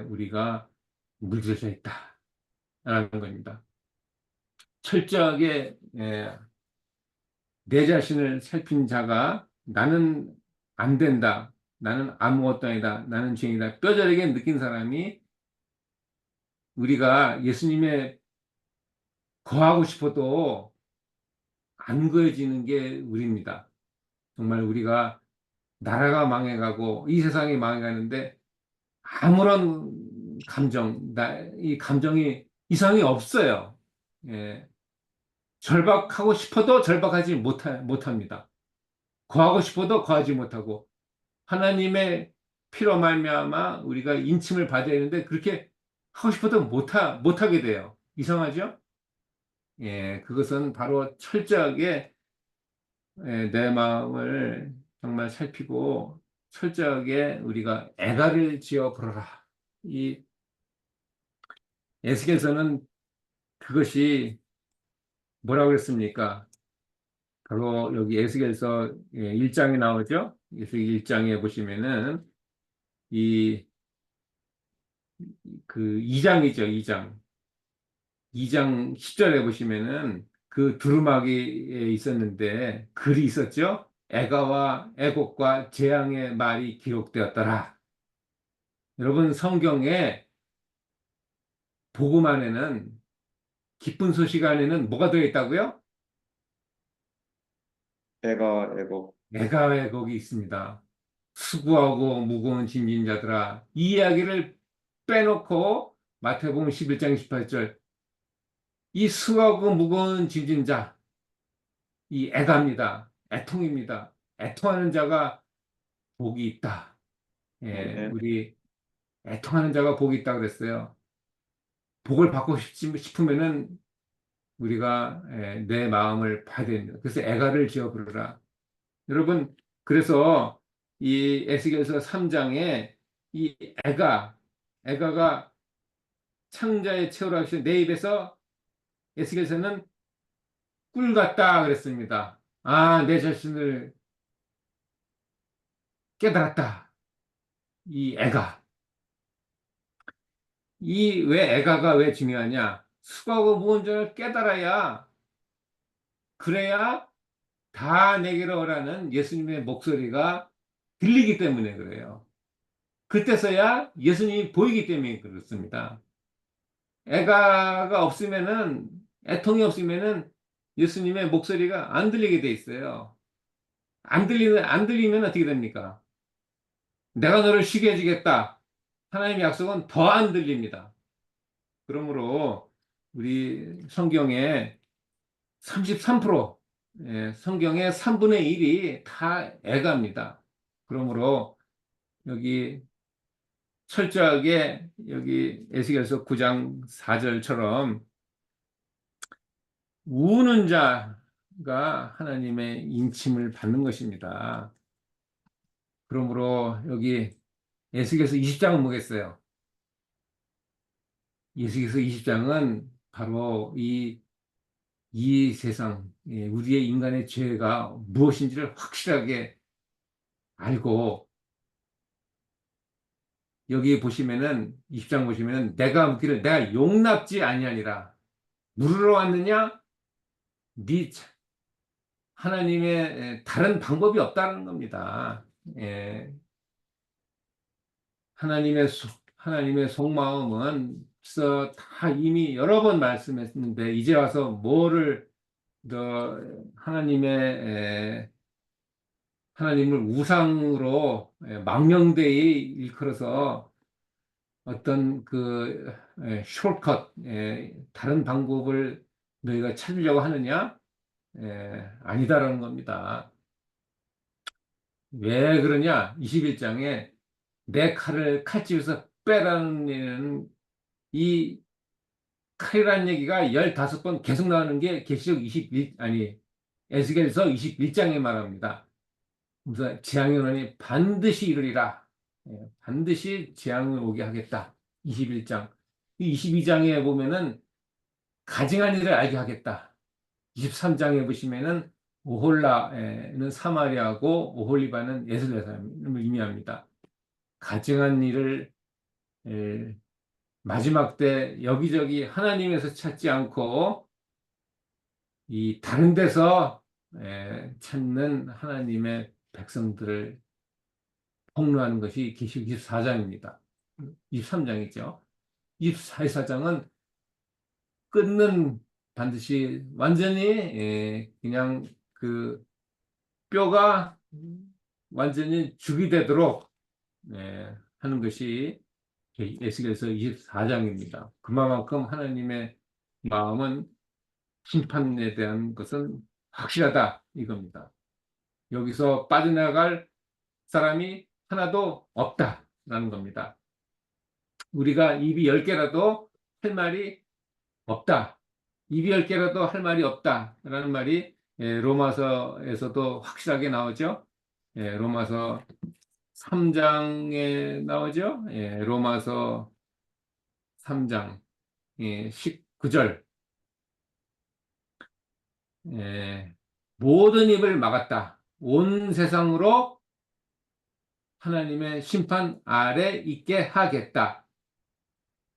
A: 우리가 물들여져 있다라는 겁니다. 철저하게 내 자신을 살핀 자가 나는 안 된다. 나는 아무것도 아니다. 나는 죄인이다. 뼈저리게 느낀 사람이 우리가 예수님의 거하고 싶어도 안 거해지는 게 우리입니다. 정말 우리가 나라가 망해가고 이 세상이 망해가는데 아무런 이 감정이 이상이 없어요. 예, 절박하고 싶어도 절박하지 못합니다. 거하고 싶어도 거하지 못하고 하나님의 피로 말미암아 우리가 인침을 받아야 되는데 그렇게 하고 싶어도 못하게 돼요. 이상하죠? 예, 그것은 바로 철저하게 내 마음을 정말 살피고 철저하게 우리가 애가를 지어 부르라. 이 에스겔서는 그것이 뭐라고 그랬습니까? 바로 여기 에스겔서 1장에 나오죠? 에스겔 1장에 보시면은 이 그 2장이죠, 2장. 2장 10절에 보시면은 그 두루마기에 있었는데 글이 있었죠? 애가와 애곡과 재앙의 말이 기록되었더라. 여러분 성경에 복음 안에는 기쁜 소식 안에는 뭐가 들어 있다고요?
B: 애가 애고
A: 애가 애곡이 있습니다. 수고하고 무거운 짐진 자들아 이 이야기를 빼놓고 마태복음 11장 28절 이 수고하고 무거운 짐진 자 이 애가입니다. 애통입니다. 애통하는 자가 복이 있다. 예,
B: 아멘.
A: 우리 애통하는 자가 복이 있다 그랬어요. 복을 받고 싶으면은 우리가 내 마음을 봐야 됩니다. 그래서 애가를 지어 부르라. 여러분, 그래서 이 에스겔서 3장에 이 애가가 창자의 채우라 하시는 내 입에서 에스겔서는 꿀 같다 그랬습니다. 아, 내 자신을 깨달았다. 이 애가. 이 왜 애가가 왜 중요하냐? 수고하고 무거운 자를 깨달아야 그래야 다 내게로 오라는 예수님의 목소리가 들리기 때문에 그래요. 그때서야 예수님이 보이기 때문에 그렇습니다. 애가가 없으면은, 애통이 없으면은 예수님의 목소리가 안 들리게 돼 있어요. 안 들리면 어떻게 됩니까? 내가 너를 쉬게 해주겠다. 하나님의 약속은 더 안 들립니다. 그러므로 우리 성경에 33%, 성경의 3분의 1이 다 애가입니다. 그러므로 여기 철저하게 여기 에스겔서 9장 4절처럼 우는 자가 하나님의 인침을 받는 것입니다. 그러므로 여기 에스겔서 20장은 뭐겠어요? 에스겔서 20장은 바로 이 세상, 우리의 인간의 죄가 무엇인지를 확실하게 알고, 여기 보시면은 20장 보시면은 내가 묻기를 내가 용납지 아니하니라. 물으러 왔느냐? 네 하나님의 다른 방법이 없다는 겁니다. 예, 하나님의 하나님의 속마음은 벌써 다 이미 여러 번 말씀했는데 이제 와서 뭐를 더 하나님을 우상으로 망명되이 일컬어서 어떤 그 숏컷, 다른 방법을 너희가 찾으려고 하느냐? 아니다라는 겁니다. 왜 그러냐? 21장에 내 칼을 칼집에서 빼라는 이 칼이라는 얘기가 15번 계속 나오는 게 계시록 21, 아니, 에스겔서 21장에 말합니다. 그래서 재앙이 오나니 반드시 이르리라. 반드시 재앙이 오게 하겠다. 21장. 이 22장에 보면은 가증한 일을 알게 하겠다. 23장에 보시면은 오홀라는 사마리아고 오홀리바는 예루살렘을 의미합니다. 가증한 일을 마지막 때 여기저기 하나님에서 찾지 않고 이 다른 데서 찾는 하나님의 백성들을 폭로하는 것이 계시록 24장입니다. 23장이죠. 24장은 끊는 반드시 완전히 그냥 그 뼈가 완전히 죽이 되도록 하는 것이 에스겔서 24장입니다. 그만큼 하나님의 마음은 심판에 대한 것은 확실하다 이겁니다. 여기서 빠져나갈 사람이 하나도 없다라는 겁니다. 우리가 입이 10개라도 할 말이 없다. 입이 10개라도 할 말이 없다라는 말이 로마서에서도 확실하게 나오죠. 로마서 3장에 나오죠. 로마서 3장 19절. 모든 입을 막았다. 온 세상으로 하나님의 심판 아래 있게 하겠다.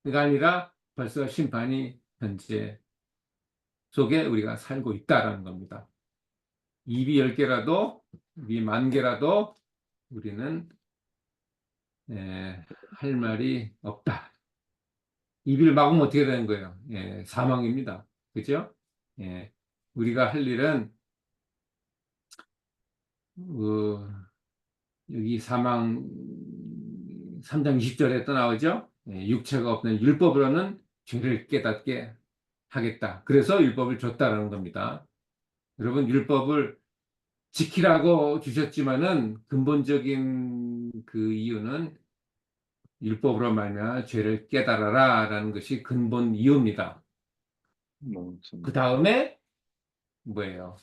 A: 그가 아니라 벌써 심판이 현재 속에 우리가 살고 있다라는 겁니다. 입이 10개라도, 입이 10,000개라도 우리는 할 말이 없다. 입을 막으면 어떻게 되는 거예요? 사망입니다. 그죠? 우리가 할 일은 여기 사망 3장 20절에 또 나오죠. 육체가 없는 율법으로는 죄를 깨닫게 하겠다. 그래서 율법을 줬다라는 겁니다. 여러분 율법을 지키라고 주셨지만은 근본적인 그 이유는 율법으로 말미암아 죄를 깨달아라라는 것이 근본 이유입니다. 그 다음에 뭐예요?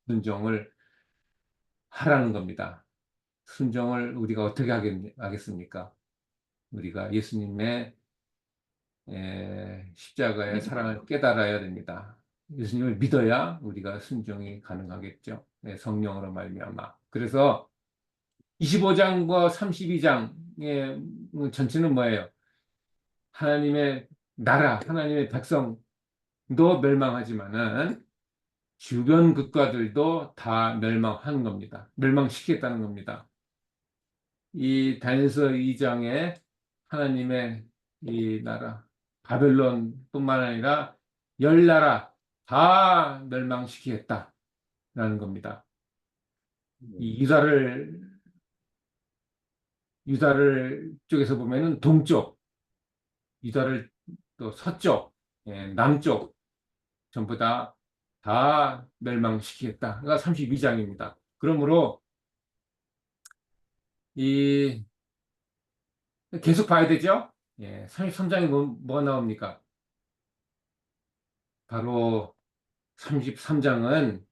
A: 순종을 하라는 겁니다. 순종을 우리가 어떻게 하겠습니까? 우리가 예수님의 십자가의 사랑을 깨달아야 됩니다. 예수님을 믿어야 우리가 순종이 가능하겠죠. 성령으로 말미암아. 그래서 25장과 32장의 전체는 뭐예요? 하나님의 나라, 하나님의 백성도 멸망하지만은 주변 국가들도 다 멸망하는 겁니다. 멸망시키겠다는 겁니다. 이 다니엘서 2장에 하나님의 이 나라 바벨론뿐만 아니라 열 나라 다 멸망시키겠다라는 겁니다. 이 유다를 쪽에서 보면은 동쪽, 유다를 또 서쪽, 남쪽 전부 다 멸망시키겠다.가 32장입니다. 그러므로 이 계속 봐야 되죠? 33장에 뭐가 나옵니까? 바로 33장은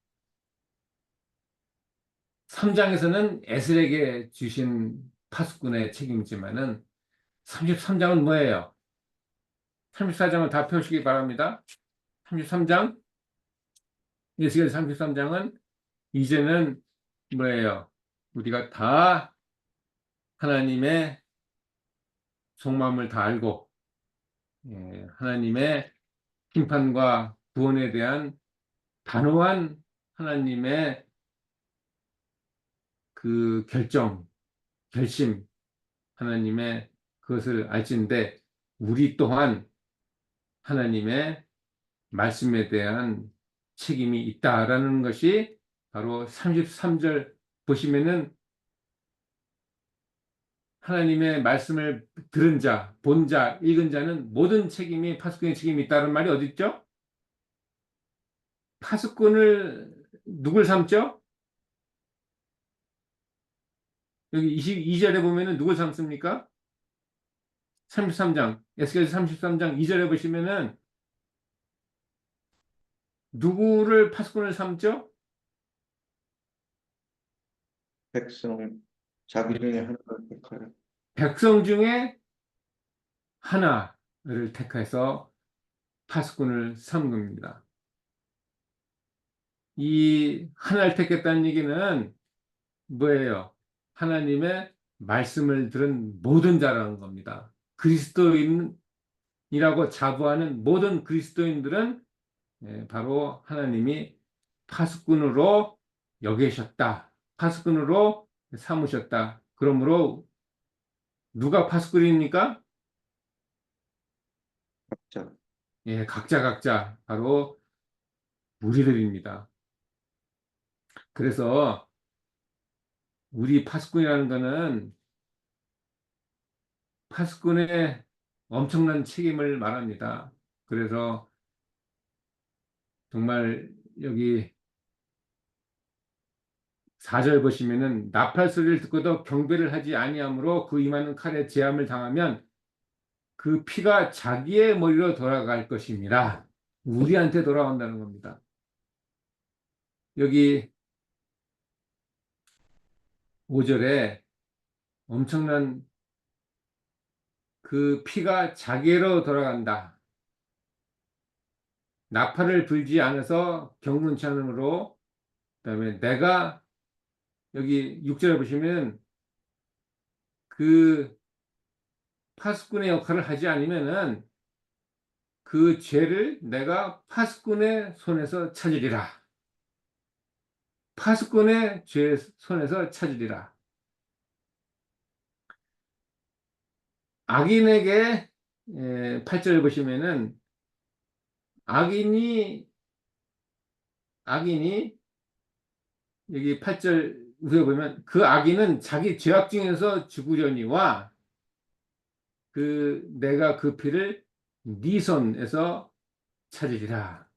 A: 3장에서는 에스겔에게 주신 파수꾼의 책임이지만은 33장은 뭐예요? 34장을 다 펴시기 바랍니다. 33장, 에스겔 33장은 이제는 뭐예요? 우리가 다 하나님의 속마음을 다 알고 하나님의 심판과 구원에 대한 단호한 하나님의 그 결심, 하나님의 그것을 알지인데 우리 또한 하나님의 말씀에 대한 책임이 있다라는 것이 바로 33절 보시면은 하나님의 말씀을 들은 자, 본 자, 읽은 자는 모든 책임이 파수꾼의 책임이 있다는 말이 어디 있죠? 파수꾼을 누굴 삼죠? 여기 22절에 보면은 누굴 삼습니까? 33장, 에스겔 33장 2절에 보시면은 누구를 파수꾼을 삼죠?
B: 백성 자기 중에 하나를 택하여.
A: 백성 중에 하나를 택해서 파수꾼을 삼은 겁니다. 이 하나를 택했다는 얘기는 뭐예요? 하나님의 말씀을 들은 모든 자라는 겁니다. 그리스도인이라고 자부하는 모든 그리스도인들은 바로 하나님이 파수꾼으로 여기셨다. 파수꾼으로 삼으셨다. 그러므로 누가 파수꾼입니까?
B: 각자.
A: 각자 바로 우리들입니다. 그래서 우리 파수꾼이라는 것은 파수꾼의 엄청난 책임을 말합니다. 그래서 정말 여기 4절 보시면은 나팔 소리를 듣고도 경배를 하지 아니하므로 그 임하는 칼에 제함을 당하면 그 피가 자기의 머리로 돌아갈 것입니다. 우리한테 돌아온다는 겁니다. 여기 5절에 엄청난 그 피가 자기로 돌아간다. 나팔을 불지 않아서 경륜치 않으므로 그다음에 내가 여기 6절에 보시면 그 파수꾼의 역할을 하지 않으면은 그 죄를 내가 파수꾼의 손에서 찾으리라. 파수꾼의 죄 손에서 찾으리라. 악인에게 8절 보시면은 악인이 여기 8절 후에 보면 그 악인은 자기 죄악 중에서 죽으려니와 내가 그 피를 네 손에서 찾으리라.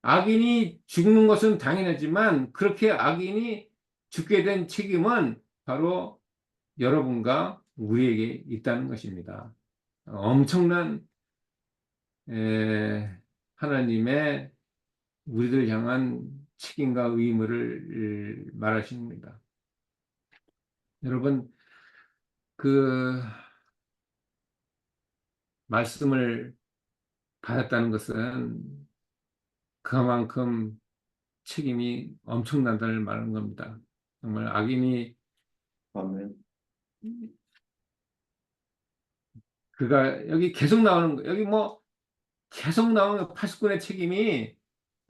A: 악인이 죽는 것은 당연하지만 그렇게 악인이 죽게 된 책임은 바로 여러분과 우리에게 있다는 것입니다. 엄청난 하나님의 우리들 향한 책임과 의무를 말하십니다. 여러분, 그 말씀을 받았다는 것은 그만큼 책임이 엄청나다는 말하는 겁니다. 정말 악인이
B: 아멘.
A: 그가 여기 계속 나오는 거, 여기 뭐 계속 나오는 파수꾼의 책임이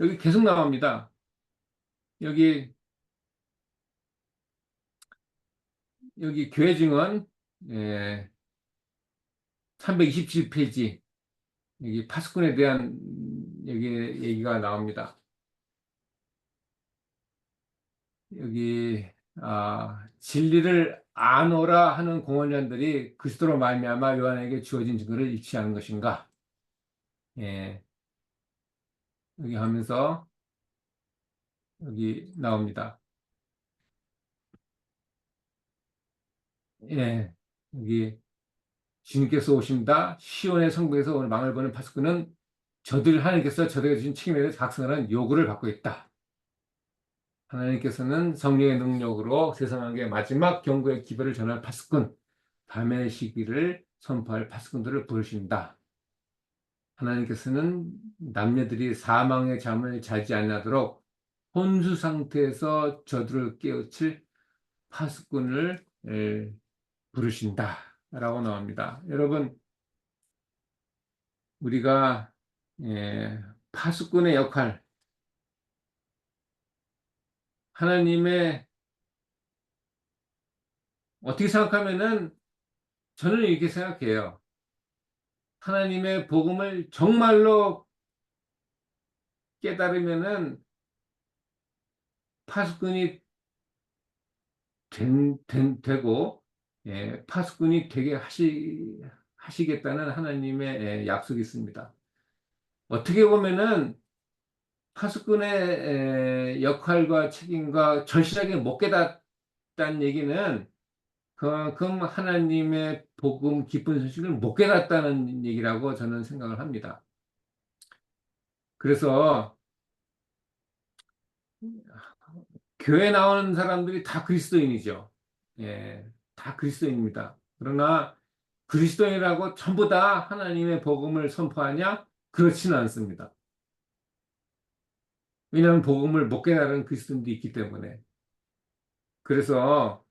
A: 여기 계속 나옵니다. 여기 교회 증언 327페이지 여기 파수꾼에 대한 여기 얘기가 나옵니다. 여기 진리를 아노라 하는 공언자들이 그리스도로 말미암아 요한에게 주어진 증거를 잃지 않은 것인가? 예, 여기 하면서 여기 나옵니다. 예, 여기 주님께서 오신다. 시온의 성부에서 오늘 망을 보는 파수꾼은 하나님께서 저들에게 주신 책임에 대해 각성하는 요구를 받고 있다. 하나님께서는 성령의 능력으로 세상에게 마지막 경고의 기별을 전할 파수꾼, 밤의 시기를 선포할 파수꾼들을 부르신다. 하나님께서는 남녀들이 사망의 잠을 자지 않도록 혼수 상태에서 저들을 깨우칠 파수꾼을 부르신다. 라고 나옵니다. 여러분, 우리가 파수꾼의 역할, 하나님의 어떻게 생각하면은 저는 이렇게 생각해요. 하나님의 복음을 정말로 깨달으면은 파수꾼이 되고 파수꾼이 되게 하시겠다는 하나님의 약속이 있습니다. 어떻게 보면은 파수꾼의 역할과 책임과 절실하게 못 깨닫다는 얘기는 그만큼 하나님의 복음 기쁜 소식을 못 깨닫다는 얘기라고 저는 생각을 합니다. 그래서 교회 나오는 사람들이 다 그리스도인이죠. 다 그리스도인입니다. 그러나 그리스도인이라고 전부 다 하나님의 복음을 선포하냐? 그렇지는 않습니다. 왜냐하면 복음을 못 깨달은 그리스도인도 있기 때문에. 그래서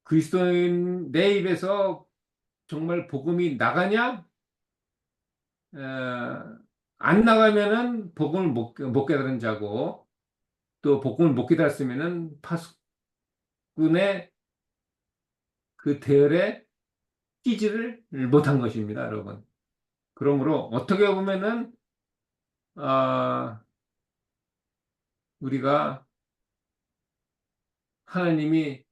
A: 그리스도인 내 입에서 정말 복음이 나가냐? 안 나가면은 복음을 못 깨달은 자고, 또 복음을 못 깨달았으면은 파수꾼의 그 대열에 끼지를 못한 것입니다, 여러분. 그러므로 어떻게 보면은 우리가 하나님이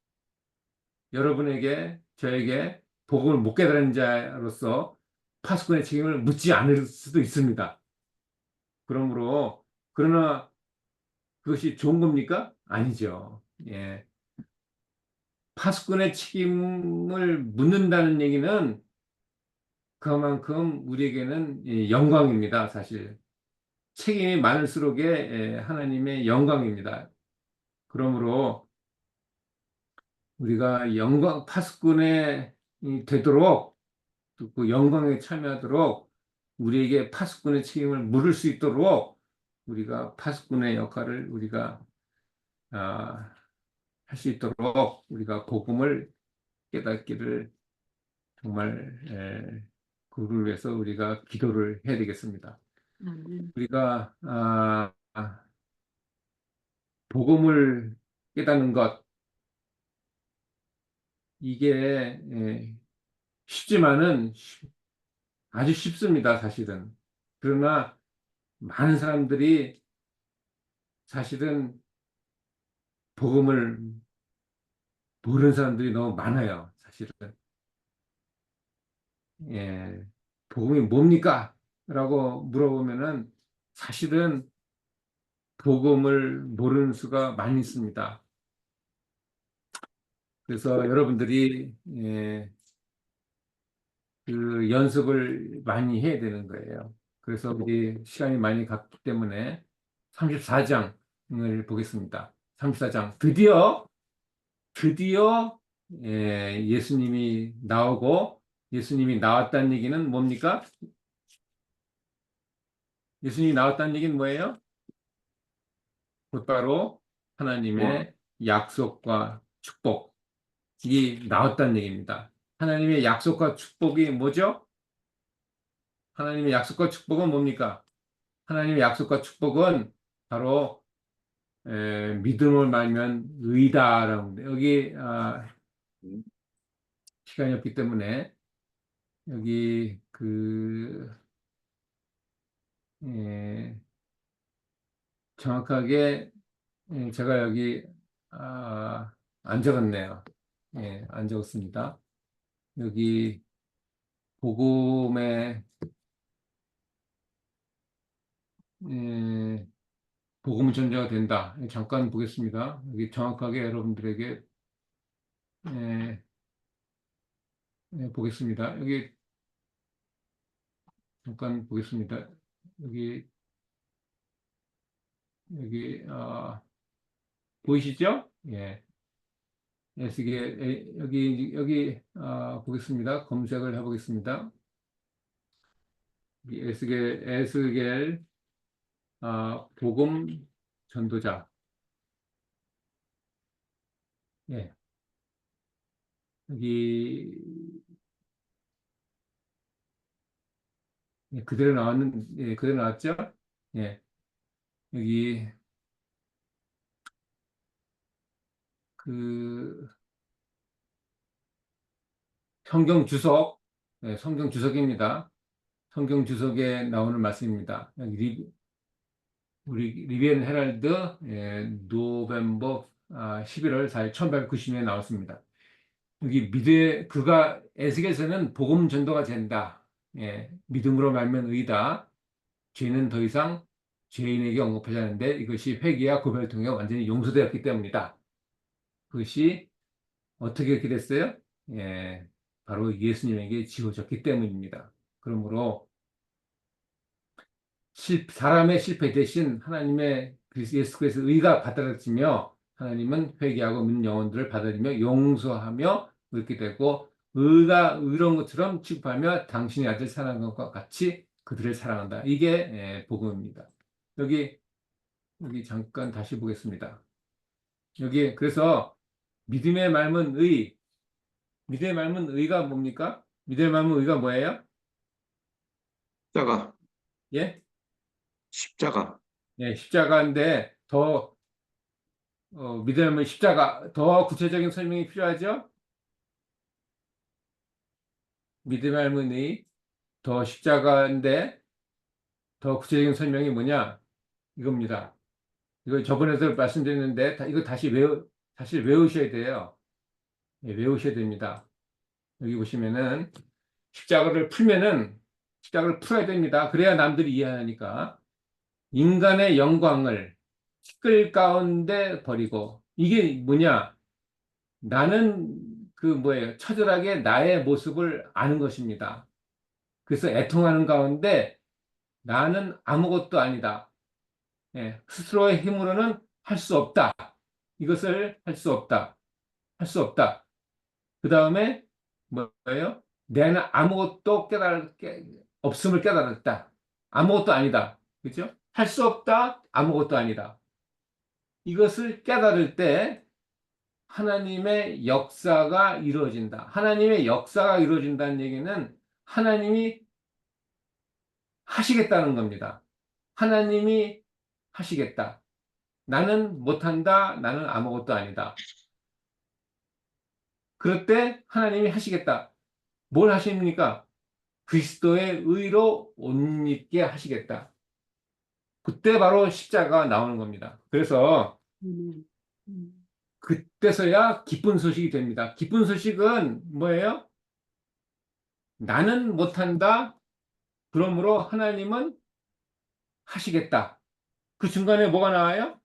A: 여러분에게 저에게 복음을 못 깨달은 자로서 파수꾼의 책임을 묻지 않을 수도 있습니다. 그러나 그것이 좋은 겁니까? 아니죠. 파수꾼의 책임을 묻는다는 얘기는 그만큼 우리에게는 영광입니다, 사실. 책임이 많을수록의 하나님의 영광입니다. 그러므로 우리가 파수꾼에 되도록 또 그 영광에 참여하도록 우리에게 파수꾼의 책임을 물을 수 있도록 우리가 파수꾼의 역할을 우리가 할 수 있도록 우리가 복음을 깨닫기를 정말 그를 위해서 우리가 기도를 해야 되겠습니다. 우리가 복음을 깨닫는 것 이게 쉽지만은 아주 쉽습니다, 사실은. 그러나 많은 사람들이 사실은 복음을 모르는 사람들이 너무 많아요, 사실은. 복음이 뭡니까? 라고 물어보면은 사실은 복음을 모르는 수가 많이 있습니다. 그래서 여러분들이 그 연습을 많이 해야 되는 거예요. 그래서 우리 시간이 많이 갔기 때문에 34장을 보겠습니다. 34장. 드디어 예수님이 나오고 예수님이 나왔다는 얘기는 뭡니까? 예수님이 나왔다는 얘기는 뭐예요? 곧바로 하나님의 약속과 축복이 나왔다는 얘기입니다. 하나님의 약속과 축복이 뭐죠? 하나님의 약속과 축복은 뭡니까? 하나님의 약속과 축복은 바로 믿음을 말면 의다라고 하는데 여기 시간이 없기 때문에 여기 예, 정확하게 제가 여기 안 적었네요. 예, 안 적었습니다. 여기 복음의 예, 복음 전자가 된다. 잠깐 보겠습니다. 여기 정확하게 여러분들에게 예, 보겠습니다. 여기 잠깐 보겠습니다. 여기 여기 보이시죠? 예. 여기 보겠습니다. 검색을 해보겠습니다. 에스겔 복음 전도자. 예. 여기 그대로 나왔죠? 예. 여기 그 성경 주석, 성경 주석입니다. 성경 주석에 나오는 말씀입니다. 여기 우리 리비안 헤럴드 노벰버 11월 4일 1890년에 나왔습니다. 여기 그가 에스겔에서는 복음 전도가 된다. 예, 믿음으로 말면 의다. 죄는 더 이상 죄인에게 언급하지 않는데 이것이 회개와 고백을 통해 완전히 용서되었기 때문이다. 그것이 어떻게 이렇게 됐어요? 예, 바로 예수님에게 지워졌기 때문입니다. 그러므로 사람의 실패 대신 하나님의 예수 그리스도의 의가 받아들여지며 하나님은 회개하고 믿는 영혼들을 받아들이며 용서하며 그렇게 되고 의가 의로운 것처럼 취급하며 당신의 아들 사랑한 것과 같이 그들을 사랑한다. 이게 복음입니다. 여기 잠깐 다시 보겠습니다. 여기 그래서 믿음의 말문 믿음의 말문 의가 뭡니까? 믿음의 말문 의가 뭐예요?
B: 십자가,
A: 예?
B: 십자가,
A: 예, 십자가인데 믿음의 십자가 더 구체적인 설명이 필요하죠? 믿음의 할머니 더 십자가인데 더 구체적인 설명이 뭐냐? 이겁니다. 이거 저번에도 말씀드렸는데 이거 다시 외우셔야 돼요. 예, 외우셔야 됩니다. 여기 보시면은 십자가를 풀어야 됩니다. 그래야 남들이 이해하니까 인간의 영광을 티끌 가운데 버리고 이게 뭐냐? 나는 뭐예요? 처절하게 나의 모습을 아는 것입니다. 그래서 애통하는 가운데 나는 아무것도 아니다. 예, 스스로의 힘으로는 할 수 없다. 이것을 할 수 없다. 할 수 없다. 그 다음에 뭐예요? 내는 없음을 깨달았다. 아무것도 아니다. 그죠? 할 수 없다. 아무것도 아니다. 이것을 깨달을 때 하나님의 역사가 이루어진다. 하나님의 역사가 이루어진다는 얘기는 하나님이 하시겠다는 겁니다. 하나님이 하시겠다. 나는 못한다. 나는 아무것도 아니다. 그럴 때 하나님이 하시겠다. 뭘 하십니까? 그리스도의 의로 옷 입게 하시겠다. 그때 바로 십자가가 나오는 겁니다. 그래서
C: 음, 음,
A: 그때서야 기쁜 소식이 됩니다. 기쁜 소식은 뭐예요? 나는 못한다. 그러므로 하나님은 하시겠다. 그 중간에 뭐가 나와요?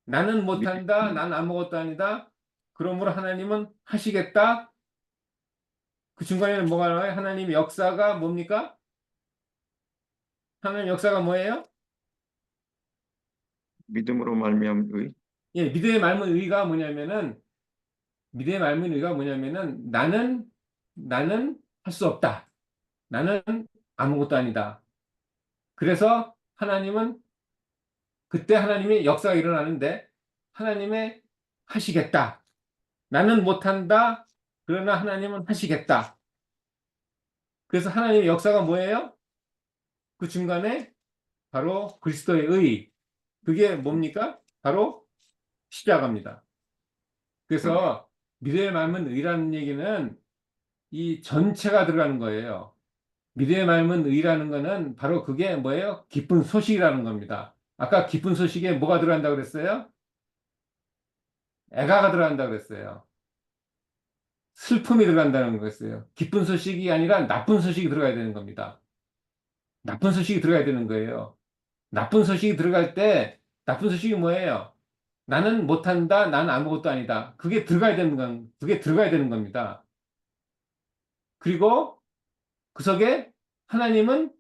A: 나는 못한다. 난 아무것도 아니다. 그러므로 하나님은 하시겠다. 그 중간에는 뭐가 나와요? 하나님의 역사가 뭡니까? 하나님 역사가 뭐예요?
B: 믿음으로 말미암은 의,
A: 예, 믿음의 말문 의가 뭐냐면은 나는 할 수 없다. 나는 아무것도 아니다. 그래서 그때 하나님의 역사가 일어나는데 하나님의 하시겠다. 나는 못한다. 그러나 하나님은 하시겠다. 그래서 하나님의 역사가 뭐예요? 그 중간에 바로 그리스도의 의. 그게 뭡니까? 바로 십자가입니다. 그래서 믿음의 말문 의라는 얘기는 이 전체가 들어가는 거예요. 믿음의 말문 의라는 거는 바로 그게 뭐예요? 기쁜 소식이라는 겁니다. 아까 기쁜 소식에 뭐가 들어간다고 그랬어요? 애가가 들어간다고 그랬어요. 슬픔이 들어간다는 거였어요. 기쁜 소식이 아니라 나쁜 소식이 들어가야 되는 겁니다. 나쁜 소식이 들어가야 되는 거예요. 나쁜 소식이 들어갈 때 나쁜 소식이 뭐예요? 나는 못한다. 나는 아무것도 아니다. 그게 들어가야 되는 겁니다. 그리고 그 속에 하나님은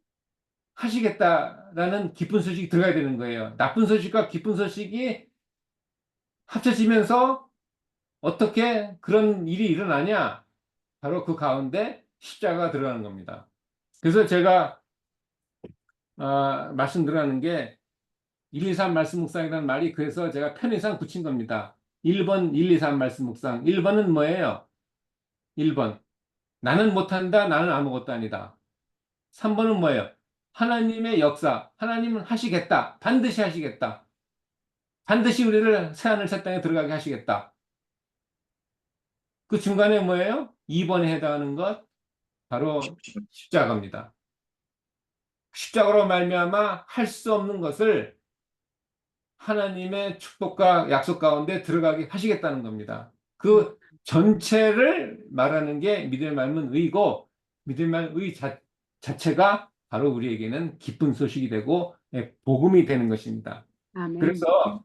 A: 하시겠다라는 기쁜 소식이 들어가야 되는 거예요. 나쁜 소식과 기쁜 소식이 합쳐지면서 어떻게 그런 일이 일어나냐? 바로 그 가운데 십자가가 들어가는 겁니다. 그래서 제가 말씀드리는 게 1, 2, 3 말씀 묵상이라는 말이 그래서 제가 편의상 붙인 겁니다. 1번 1, 2, 3 말씀 묵상. 1번은 뭐예요? 1번. 나는 못한다. 나는 아무것도 아니다. 3번은 뭐예요? 하나님의 역사. 하나님은 하시겠다. 반드시 하시겠다. 반드시 우리를 새하늘 새 땅에 들어가게 하시겠다. 그 중간에 뭐예요? 2번에 해당하는 것 바로 십자가입니다. 십자가로 말미암아 할 수 없는 것을 하나님의 축복과 약속 가운데 들어가게 하시겠다는 겁니다. 그 전체를 말하는 게 믿음의 말은 의고 믿음의 말 의 자체가 바로 우리에게는 기쁜 소식이 되고 복음이 되는 것입니다.
C: 아멘.
A: 그래서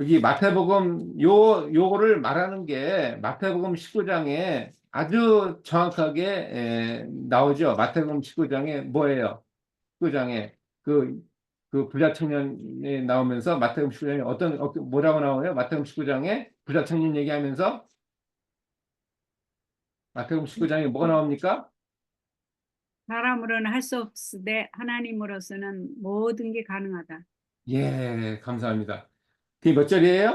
A: 여기 마태복음 요거를 말하는 게 마태복음 19장에 아주 정확하게 나오죠. 마태복음 19장에 뭐예요? 19장에 그 부자 청년이 나오면서 마태복음 19장에 뭐라고 나오나요? 마태복음 19장에 부자 청년 얘기하면서 마태복음 19장에 뭐가 나옵니까?
C: 사람으로는 할 수 없으되 하나님으로서는 모든 게 가능하다.
A: 예, 감사합니다. 그게 몇 절이에요?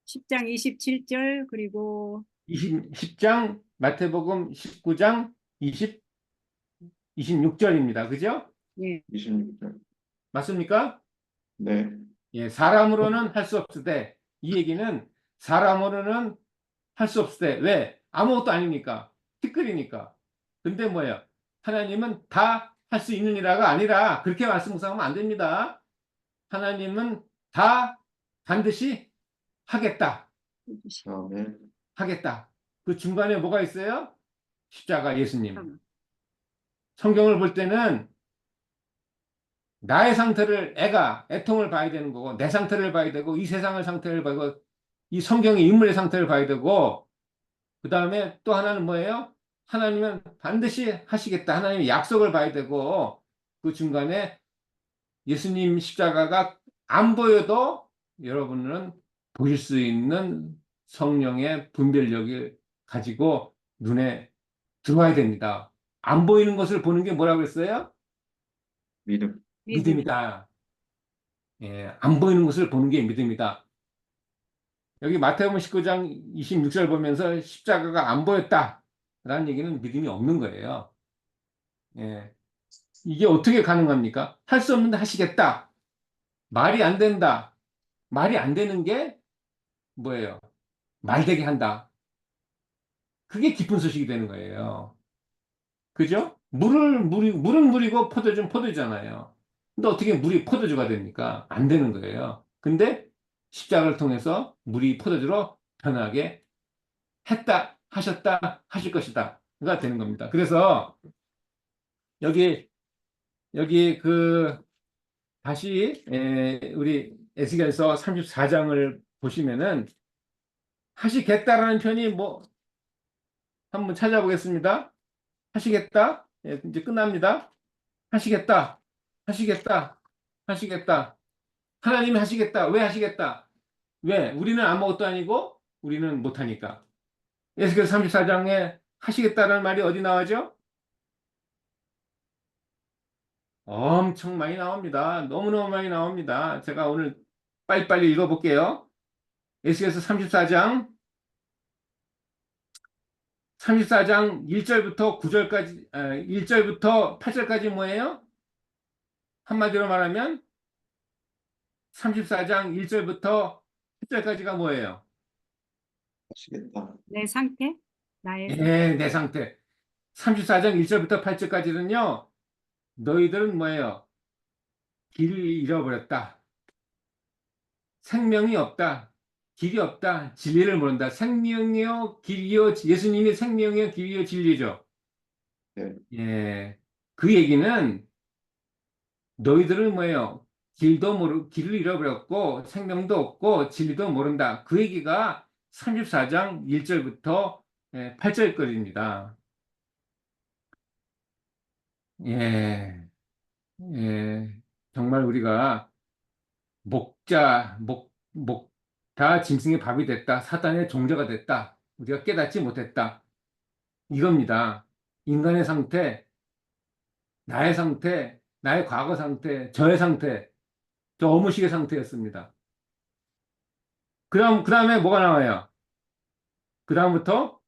C: 10장 27절 그리고
A: 10장 마태복음 19장 26절입니다. 그죠?
C: 예,
B: 26절.
A: 맞습니까?
B: 네.
A: 예, 사람으로는 할 수 없으되 이 얘기는 사람으로는 할 수 없으되 왜? 아무것도 아니니까. 티끌이니까. 근데 뭐예요? 하나님은 다 할 수 있느니라가 아니라 그렇게 말씀 묵상하면 안 됩니다. 하나님은 다 반드시 하겠다.
B: 아멘.
A: 하겠다. 그 중간에 뭐가 있어요? 십자가 예수님. 성경을 볼 때는 나의 상태를 애통을 봐야 되는 거고 내 상태를 봐야 되고 이 세상의 상태를 봐고 이 성경의 인물의 상태를 봐야 되고 그 다음에 또 하나는 뭐예요? 하나님은 반드시 하시겠다. 하나님의 약속을 봐야 되고 그 중간에 예수님 십자가가 안 보여도 여러분은 보실 수 있는 성령의 분별력을 가지고 눈에 들어와야 됩니다. 안 보이는 것을 보는 게 뭐라고 했어요?
B: 믿음.
C: 믿음.
A: 믿음이다. 예, 안 보이는 것을 보는 게 믿음이다. 여기 마태복음 19장 26절 보면서 십자가가 안 보였다라는 얘기는 믿음이 없는 거예요. 예, 이게 어떻게 가능합니까? 할 수 없는데 하시겠다. 말이 안 된다. 말이 안 되는 게 뭐예요? 말되게 한다. 그게 기쁜 소식이 되는 거예요. 그죠? 물은 물이고 포도주는 포도주잖아요. 근데 어떻게 물이 포도주가 됩니까? 안 되는 거예요. 근데 십자가를 통해서 물이 포도주로 변하게 했다, 하셨다, 하실 것이다.가 되는 겁니다. 그래서 여기, 여기 다시, 우리 에스겔서 34장을 보시면은 하시겠다라는 표현이 한번 찾아보겠습니다. 하시겠다. 예, 이제 끝납니다. 하시겠다. 하시겠다. 하시겠다. 하나님이 하시겠다. 왜 하시겠다? 왜? 우리는 아무것도 아니고 우리는 못하니까. 에스겔 34장에 하시겠다라는 말이 어디 나와죠? 엄청 많이 나옵니다. 너무너무 많이 나옵니다. 제가 오늘 빨리빨리 읽어볼게요. 에스겔서 34장 34장 1절부터 9절까지, 1절부터 8절까지 뭐예요? 한마디로 말하면 34장 1절부터 8절까지가 뭐예요?
B: 하시겠다.
C: 내 상태, 나의
A: 예, 내 상태. 34장 1절부터 8절까지는요, 너희들은 뭐예요? 길을 잃어버렸다. 생명이 없다. 길이 없다. 진리를 모른다. 생명이요, 길이요, 예수님이 생명이요, 길이요, 진리죠.
B: 네.
A: 예. 그 얘기는 너희들은 뭐예요? 길을 잃어버렸고, 생명도 없고, 진리도 모른다. 그 얘기가 34장 1절부터 8절거리입니다. 예, 예. 정말 우리가 다 짐승의 밥이 됐다. 사단의 종자가 됐다. 우리가 깨닫지 못했다. 이겁니다. 인간의 상태, 나의 상태, 나의 과거 상태, 저의 상태, 저 어무식의 상태였습니다. 그 다음에 뭐가 나와요? 그 다음부터,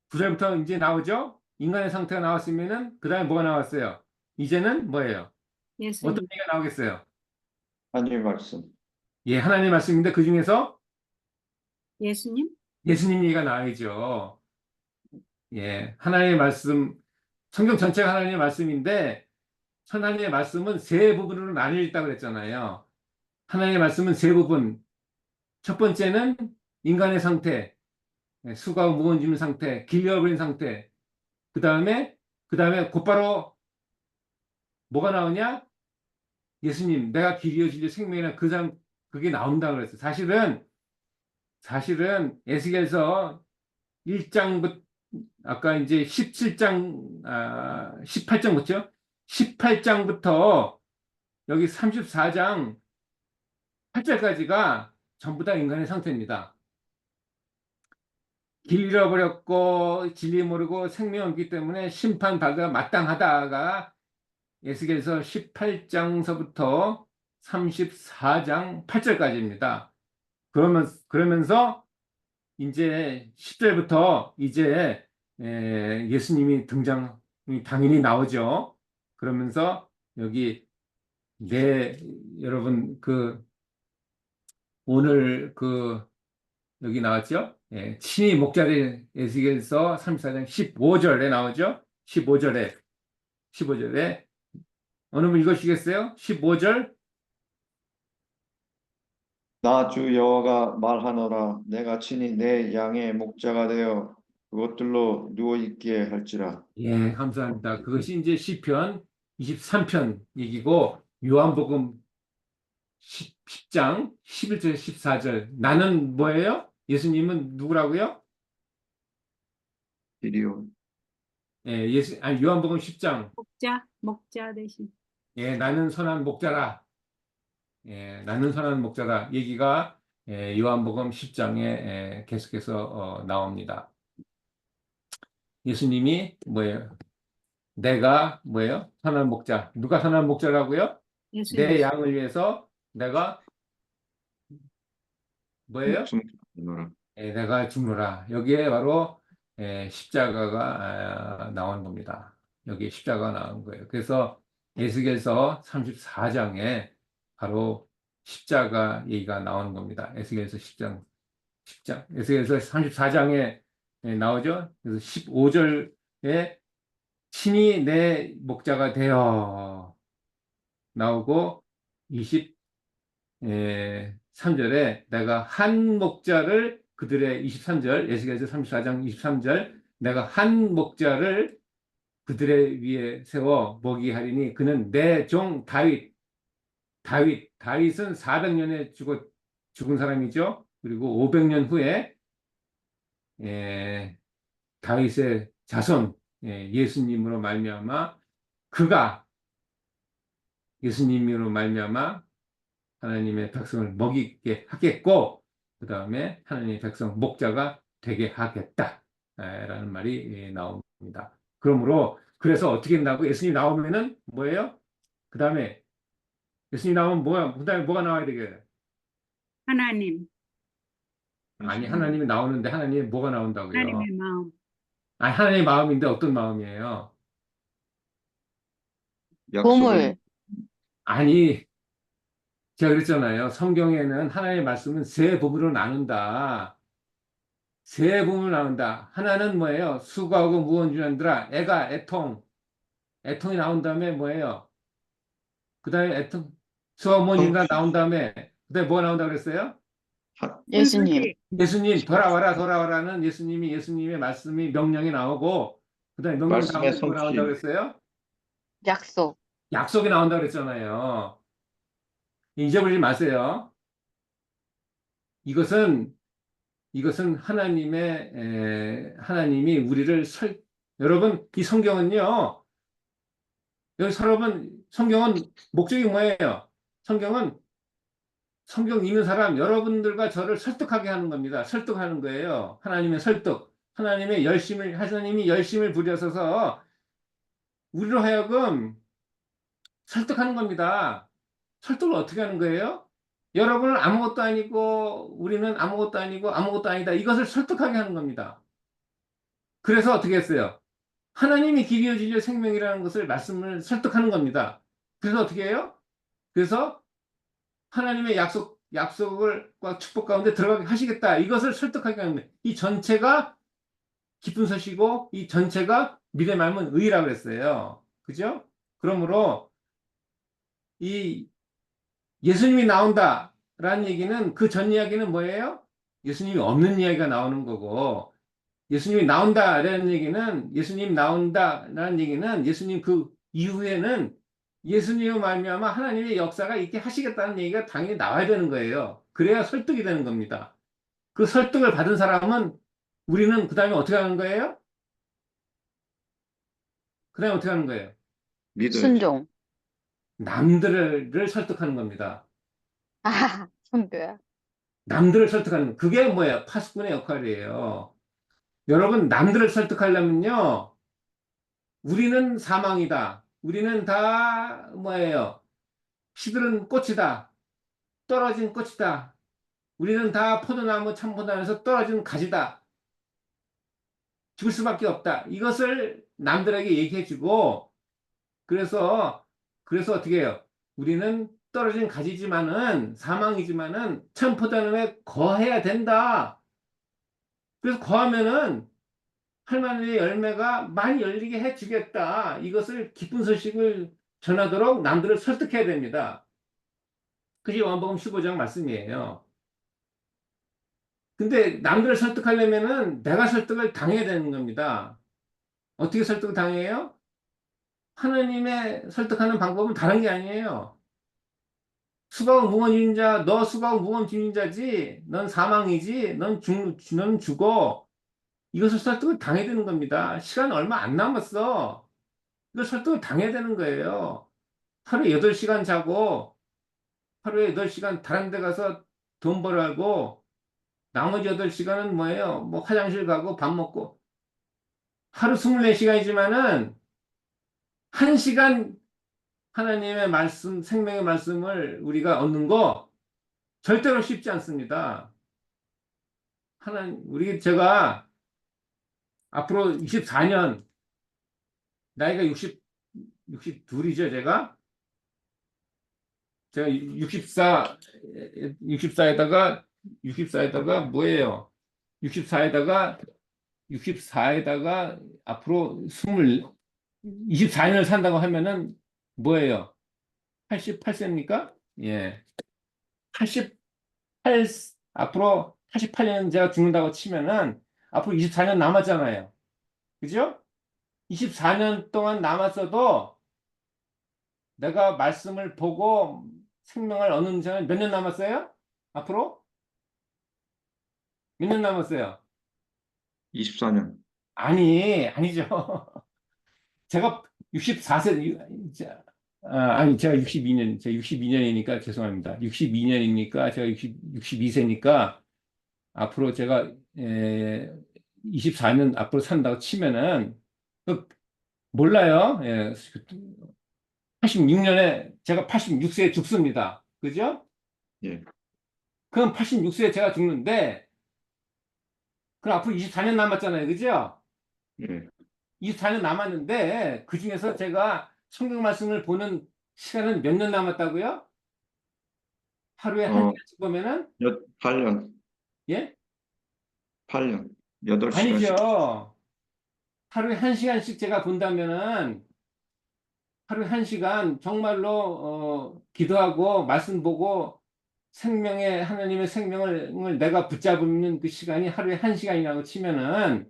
A: 9절부터 이제 나오죠? 인간의 상태가 나왔으면은, 그 다음에 뭐가 나왔어요? 이제는 뭐예요? 어떤
C: 예수님,
A: 얘기가 나오겠어요?
B: 하나님의 말씀.
A: 예, 하나님의 말씀인데 그 중에서
C: 예수님,
A: 예수님 얘기가 나와야죠. 예, 하나님의 말씀, 성경 전체가 하나님의 말씀인데, 하나님의 말씀은 세 부분으로 나뉘어있다고 그랬잖아요. 하나님의 말씀은 세 부분. 첫 번째는 인간의 상태, 수가 무거운 짐 상태, 길려버린 상태. 그 다음에 곧바로 뭐가 나오냐? 예수님, 내가 길이요 진리 생명이나 그게 나온다고 그랬어요. 사실은 에스겔서 1장부터 아까 이제 17장, 18장 부터 18장부터 여기 34장 8절까지가 전부 다 인간의 상태입니다. 길 잃어버렸고 진리 모르고 생명 없기 때문에 심판받아 마땅하다가 에스겔서 18장서부터 34장 8절까지입니다. 그러면서 이제 10절부터 이제 예수님이 등장이 당연히 나오죠. 그러면서 여기 여러분 오늘 여기 나왔죠? 예, 친히 목자의 에스겔서 34장 15절에 나오죠? 15절에 어느 분 읽으시겠어요? 15절.
B: 나 주 여호와가 말하노라. 내가 친히 내 양의 목자가 되어 그것들로 누워 있게 할지라.
A: 예, 감사합니다. 그것이 이제 시편 23편 얘기고 요한복음 10장 11절 14절. 나는 뭐예요? 예수님은 누구라고요?
B: 길이요.
A: 예, 요한복음 10장.
C: 목자 대신
A: 예, 나는 선한 목자라. 예, 나는 선한 목자라. 얘기가 요한복음 10장에 계속해서 나옵니다. 예수님이 뭐예요? 내가 뭐예요? 선한 목자. 누가 선한 목자라고요?
C: 예수님,
A: 내 양을 위해서 내가 뭐예요?
B: 목숨 노라.
A: 내가 죽노라. 여기에 바로 십자가가 나오는 겁니다. 여기 십자가가 나온 거예요. 그래서 에스겔서 34장에 바로 십자가 얘기가 나오는 겁니다. 에스겔서 10장. 에스겔서 34장에 나오죠. 그래서 15절에 친히 내 목자가 되어 나오고 23절에 내가 한 목자를 그들의 23절 에스겔서 34장 23절 내가 한 목자를 그들의 위에 세워 먹이게 하리니 그는 내 종 다윗은 400년에 죽은 사람이죠. 그리고 500년 후에 다윗의 자손 예수님으로 말미암아 그가 예수님으로 말미암아 하나님의 백성을 먹이게 하겠고 그 다음에 하나님의 백성 목자가 되게 하겠다 라는 말이 나옵니다. 그래서 어떻게 된다고? 예수님 나오면은 뭐예요? 그 다음에 예수님 나오면 그 다음에 뭐가 나와야 되게?
C: 하나님,
A: 아니, 하나님이 나오는데 하나님이 뭐가 나온다고요?
C: 하나님의 마음.
A: 아니, 하나님의 마음인데 어떤 마음이에요?
B: 약속을
D: 보물,
A: 아니, 제가 그랬잖아요. 성경에는 하나님의 말씀은 세 부분으로 나눈다. 세 부분으로 나눈다. 하나는 뭐예요? 수고하고 무언주는들아, 애통이 나온 다음에 뭐예요? 그 다음에 수고하고 무언주는들아 나온 다음에, 그 다음에 뭐가 나온다고 그랬어요?
D: 예수님,
C: 손소식.
A: 예수님, 돌아와라는 예수님의 말씀이 명령이 나오고, 그 다음에 명령
B: 말씀의
A: 다음에 뭐가 나온다고
B: 성취,
A: 그랬어요?
D: 약속,
A: 약속이 나온다고 그랬잖아요. 잊어버리지 마세요. 이것은 하나님이 우리를 여러분, 이 성경은요, 여러분, 성경은 목적이 뭐예요? 성경은 성경 읽는 사람, 여러분들과 저를 설득하게 하는 겁니다. 설득하는 거예요. 하나님의 설득. 하나님이 열심을 부려서서 우리로 하여금 설득하는 겁니다. 설득을 어떻게 하는 거예요? 여러분은 아무것도 아니고, 우리는 아무것도 아니고, 아무것도 아니다. 이것을 설득하게 하는 겁니다. 그래서 어떻게 했어요? 하나님이 길이요 진리요 생명이라는 것을 말씀을 설득하는 겁니다. 그래서 어떻게 해요? 그래서 하나님의 약속을 축복 가운데 들어가게 하시겠다. 이것을 설득하게 하는 거예요. 이 전체가 기쁜 소식이고 이 전체가 미래 말면 의라고 그랬어요. 그죠? 그러므로 이 예수님이 나온다라는 얘기는 그 전 이야기는 뭐예요? 예수님이 없는 이야기가 나오는 거고 예수님이 나온다라는 얘기는 예수님 그 이후에는 예수님을 말미암아 하나님의 역사가 있게 하시겠다는 얘기가 당연히 나와야 되는 거예요. 그래야 설득이 되는 겁니다. 그 설득을 받은 사람은 우리는 그 다음에 어떻게 하는 거예요? 그 다음에 어떻게 하는 거예요?
B: 믿어야죠.
D: 순종.
A: 남들을 설득하는 겁니다.
D: 아, 선교야.
A: 남들을 설득하는 그게 뭐예요? 파수꾼의 역할이에요. 여러분 남들을 설득하려면요. 우리는 사망이다. 우리는 다 뭐예요? 시들은 꽃이다. 떨어진 꽃이다. 우리는 다 포도나무 참포도나무에서 떨어진 가지다. 죽을 수밖에 없다. 이것을 남들에게 얘기해주고 그래서 어떻게 해요? 우리는 떨어진 가지지만은 사망이지만은 참포도나무에 거해야 된다. 그래서 거하면은 하나님의 열매가 많이 열리게 해주겠다. 이것을 기쁜 소식을 전하도록 남들을 설득해야 됩니다. 그게 요한복음 15장 말씀이에요. 근데 남들을 설득하려면은 내가 설득을 당해야 되는 겁니다. 어떻게 설득을 당해요? 하나님의 설득하는 방법은 다른 게 아니에요. 수고하고 무거운 짐진 자, 너 수고하고 무거운 짐진 자지. 넌 사망이지. 넌 죽어. 이것을 설득을 당해야 되는 겁니다. 시간 얼마 안 남았어. 이걸 설득을 당해야 되는 거예요. 하루에 8시간 자고, 하루에 8시간 다른 데 가서 돈 벌어고, 나머지 8시간은 뭐예요? 뭐 화장실 가고 밥 먹고. 하루 24시간이지만은, 1시간 하나님의 말씀, 생명의 말씀을 우리가 얻는 거 절대로 쉽지 않습니다. 제가 앞으로 24년, 나이가 62이죠, 제가 64에다가 뭐예요? 64에다가 앞으로 24년을 산다고 하면은 뭐예요? 88세입니까? 예. 88, 앞으로 88년 제가 죽는다고 치면은 앞으로 24년 남았잖아요. 그죠? 24년 동안 남았어도 내가 말씀을 보고 생명을 얻는 시간 몇 년 남았어요? 앞으로? 몇 년 남았어요?
B: 24년.
A: 아니죠. 제가 64세, 아니, 제가 62년이니까 죄송합니다. 62년이니까 제가 62세니까 앞으로 제가 24년 앞으로 산다고 치면은 몰라요. 86년에 제가 86세에 죽습니다. 그죠?
B: 예.
A: 그럼 86세에 제가 죽는데 그럼 앞으로 24년 남았잖아요. 그죠?
B: 예.
A: 24년 남았는데 그 중에서 제가 성경 말씀을 보는 시간은 몇 년 남았다고요? 하루에 한
B: 어,
A: 시간씩 보면은
B: 8년,
A: 예?
B: 8년, 8시간씩.
A: 아니죠. 하루에 한 시간씩 제가 본다면은 하루에 한 시간 정말로 기도하고 말씀 보고 생명의 하나님의 생명을 내가 붙잡는 그 시간이 하루에 한 시간이라고 치면은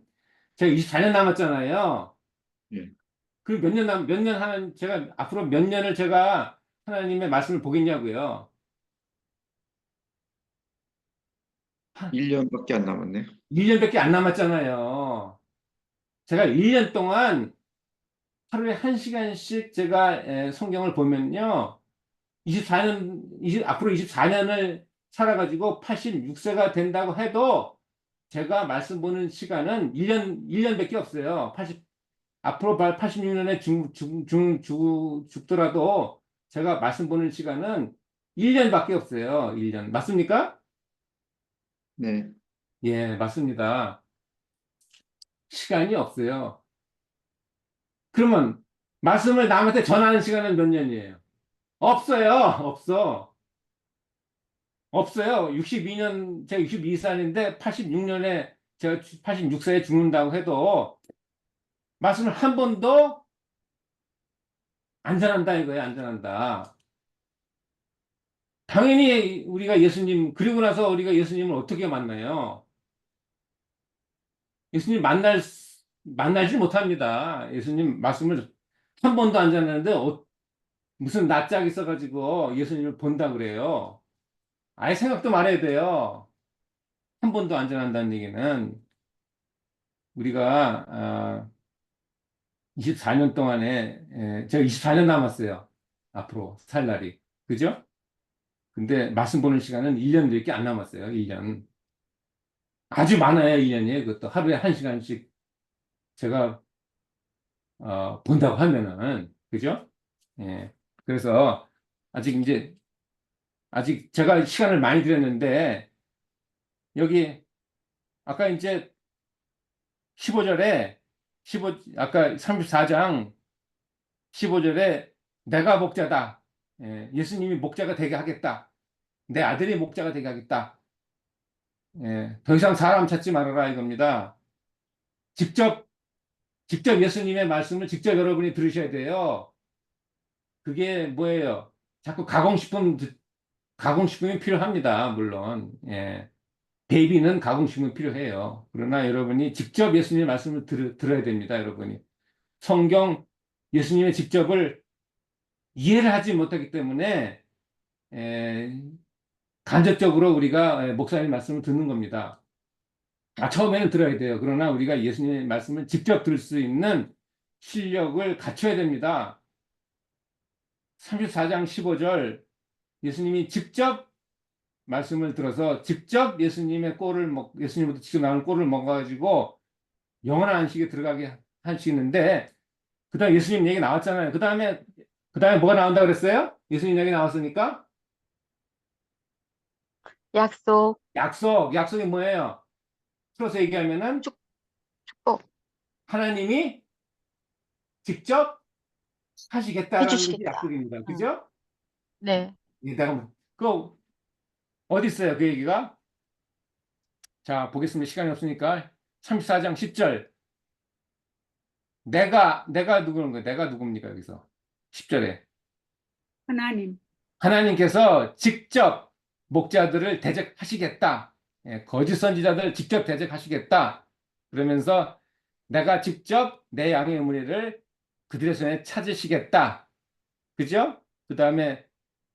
A: 제가 24년 남았잖아요.
B: 예.
A: 그 몇 년 하는 제가 앞으로 몇 년을 제가 하나님의 말씀을 보겠냐고요.
B: 1년밖에 안 남았네.
A: 1년밖에 안 남았잖아요. 제가 1년 동안 하루에 한 시간씩 제가 성경을 보면요. 24년, 앞으로 24년을 살아가지고 86세가 된다고 해도 제가 말씀 보는 시간은 1년밖에 없어요. 앞으로 86년에 죽더라도 제가 말씀 보는 시간은 1년밖에 없어요. 1년. 맞습니까?
B: 네.
A: 예, 맞습니다. 시간이 없어요. 그러면 말씀을 남한테 전하는 시간은 몇 년이에요? 없어요. 없어. 없어요. 62년, 제가 62살인데 86년에 제가 86세에 죽는다고 해도 말씀을 한 번도 안 전한다 이거예요. 안 전한다. 당연히 우리가 예수님, 그리고 나서 우리가 예수님을 어떻게 만나요? 예수님 만나지 못합니다. 예수님 말씀을 한 번도 안 전하는데 무슨 낯짝이 써가지고 예수님을 본다 그래요. 아예 생각도 말해야 돼요. 한 번도 안 전한다는 얘기는 우리가 24년 동안에 제가 24년 남았어요. 앞으로 살 날이. 그죠? 근데 말씀 보는 시간은 1년밖에 안 남았어요. 1년. 아주 많아요. 1년이. 그것도 하루에 한 시간씩 제가 본다고 하면은 그죠? 예. 그래서 아직 이제 아직 제가 시간을 많이 들였는데 여기 아까 이제 15절에 15 아까 34장 15절에 내가 목자다. 예수님이 목자가 되게 하겠다. 내 아들이 목자가 되게 하겠다. 더 이상 사람 찾지 말아라 이겁니다. 직접 예수님의 말씀을 직접 여러분이 들으셔야 돼요. 그게 뭐예요? 자꾸 가공식품이 필요합니다. 물론. 예. 베이비는 가공식품이 필요해요. 그러나 여러분이 직접 예수님의 말씀을 들어야 됩니다. 여러분이. 성경 예수님의 직접을 이해를 하지 못하기 때문에 에, 간접적으로 우리가 목사님 말씀을 듣는 겁니다. 처음에는 들어야 돼요. 그러나 우리가 예수님의 말씀을 직접 들을 수 있는 실력을 갖춰야 됩니다. 34장 15절 예수님이 직접 말씀을 들어서 직접 예수님부터 직접 나오는 꼴을 먹어가지고 영원한 안식에 들어가게 하시는데 그 다음에 예수님 얘기 나왔잖아요. 그 다음에 뭐가 나온다 그랬어요? 예수님 얘기 나왔으니까
D: 약속,
A: 약속이 뭐예요? 풀어서 얘기하면은
D: 축복
A: 하나님이 직접 하시겠다라는 것이
D: 해주시겠다.
A: 약속입니다.
D: 응.
A: 그죠?
D: 네.
A: 그 어디 있어요? 그 얘기가? 자, 보겠습니다. 시간이 없으니까 34장 10절. 내가 누구는 거예요? 내가 누굽니까? 여기서 10절에
C: 하나님,
A: 하나님께서 직접 목자들을 대적하시겠다. 거짓 선지자들을 직접 대적하시겠다. 그러면서 내가 직접 내 양의 무리를 그들의 손에 찾으시겠다. 그죠? 그 다음에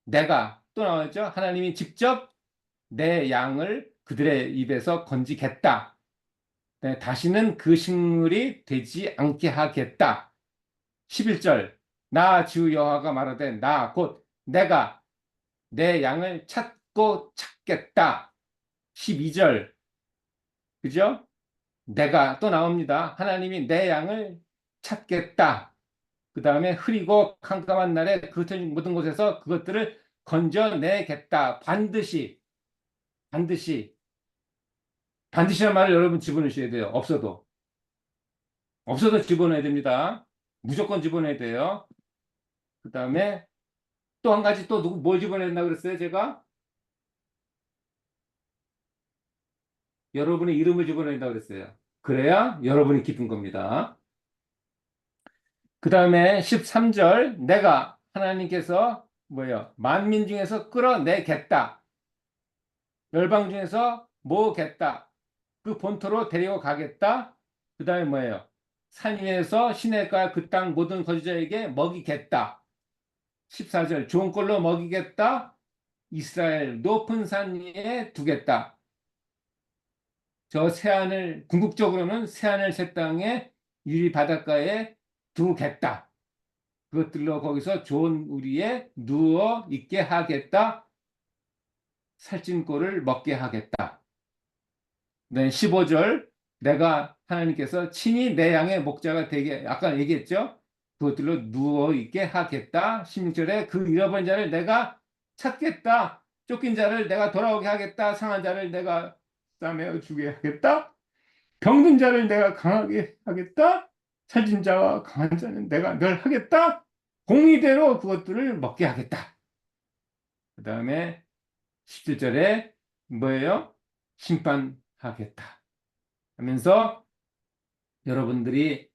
A: 내가 또 나왔죠? 하나님이 직접 내 양을 그들의 입에서 건지겠다. 네, 다시는 그 식물이 되지 않게 하겠다. 11절 나 주 여호와가 말하되 나 곧 내가 내 양을 찾고 찾겠다. 12절 그죠? 내가 또 나옵니다. 하나님이 내 양을 찾겠다. 그 다음에 흐리고 캄캄한 날에 그 모든 곳에서 그것들을 건져내겠다. 반드시 반드시란 말을 여러분 집어넣으셔야 돼요. 없어도 집어넣어야 됩니다. 무조건 집어넣어야 돼요. 그 다음에 또 한 가지 또 누구 뭘 집어넣는다 그랬어요, 제가? 여러분의 이름을 집어넣는다 그랬어요. 그래야 여러분이 기쁜 겁니다. 그 다음에 13절, 내가 하나님께서 뭐예요? 만민 중에서 끌어내겠다. 열방 중에서 모으겠다. 그 본토로 데리고 가겠다. 그 다음에 뭐예요? 산 위에서 시냇가 그 땅 모든 거주자에게 먹이겠다. 14절, 좋은 꼴로 먹이겠다. 이스라엘 높은 산 위에 두겠다. 저 새하늘, 궁극적으로는 새하늘 새 땅에 유리 바닷가에 두겠다. 그것들로 거기서 좋은 우리에 누워 있게 하겠다. 살찐 꼴을 먹게 하겠다. 네, 15절, 내가 하나님께서 친히 내 양의 목자가 되게, 아까 얘기했죠? 그것들로 누워 있게 하겠다. 16절에 그 잃어버린 자를 내가 찾겠다. 쫓긴 자를 내가 돌아오게 하겠다. 상한 자를 내가 싸매어 주게 하겠다. 병든 자를 내가 강하게 하겠다. 살찐 자와 강한 자는 내가 멸하겠다. 공의대로 그것들을 먹게 하겠다. 그 다음에 17절에 뭐예요? 심판하겠다. 하면서 여러분들이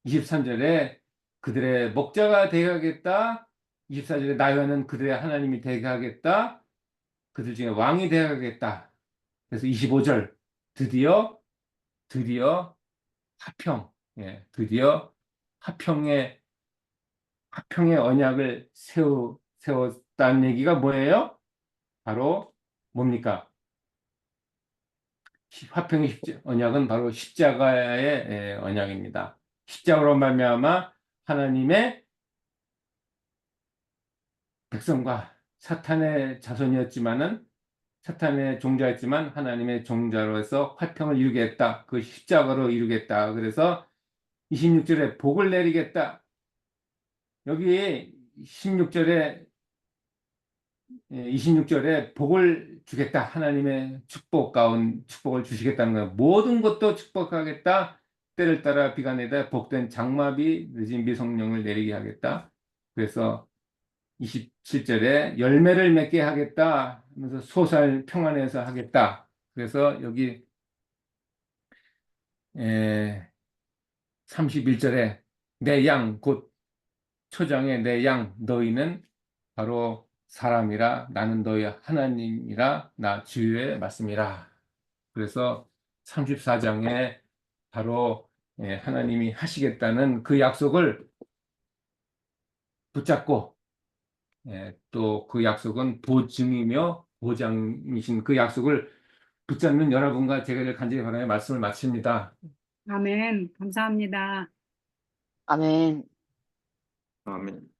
A: 23절에 그들의 목자가 되게 하겠다. 24절에 나여는 그들의 하나님이 되게 하겠다. 그들 중에 왕이 되게 하겠다. 그래서 25절 드디어 화평, 드디어 화평의 언약을 세웠다는 얘기가 뭐예요? 바로 뭡니까? 화평의 언약은 바로 십자가의 언약입니다. 십자가로 말미암아 하나님의 백성과 사탄의 자손이었지만은 사탄의 종자였지만 하나님의 종자로서 화평을 이루겠다. 그 십자가로 이루겠다. 그래서 26절에 복을 내리겠다. 여기 26절에 복을 주겠다. 하나님의 축복을 주시겠다는 거예요. 모든 것도 축복하겠다. 때를 따라 비가 내다 복된 장마비 늦은 비 성령을 내리게 하겠다. 그래서 27절에 열매를 맺게 하겠다 하면서 소살 평안해서 하겠다. 그래서 여기 31절에 내 양 곧 초장의 내 양 너희는 바로 사람이라 나는 너희 하나님이라 나 주의 말씀이라. 그래서 34장에 바로 하나님이 하시겠다는 그 약속을 붙잡고 또 그 약속은 보증이며 보장이신 그 약속을 붙잡는 여러분과 제가 간절히 바라며 말씀을 마칩니다.
C: 아멘. 감사합니다.
D: 아멘.
B: 아멘.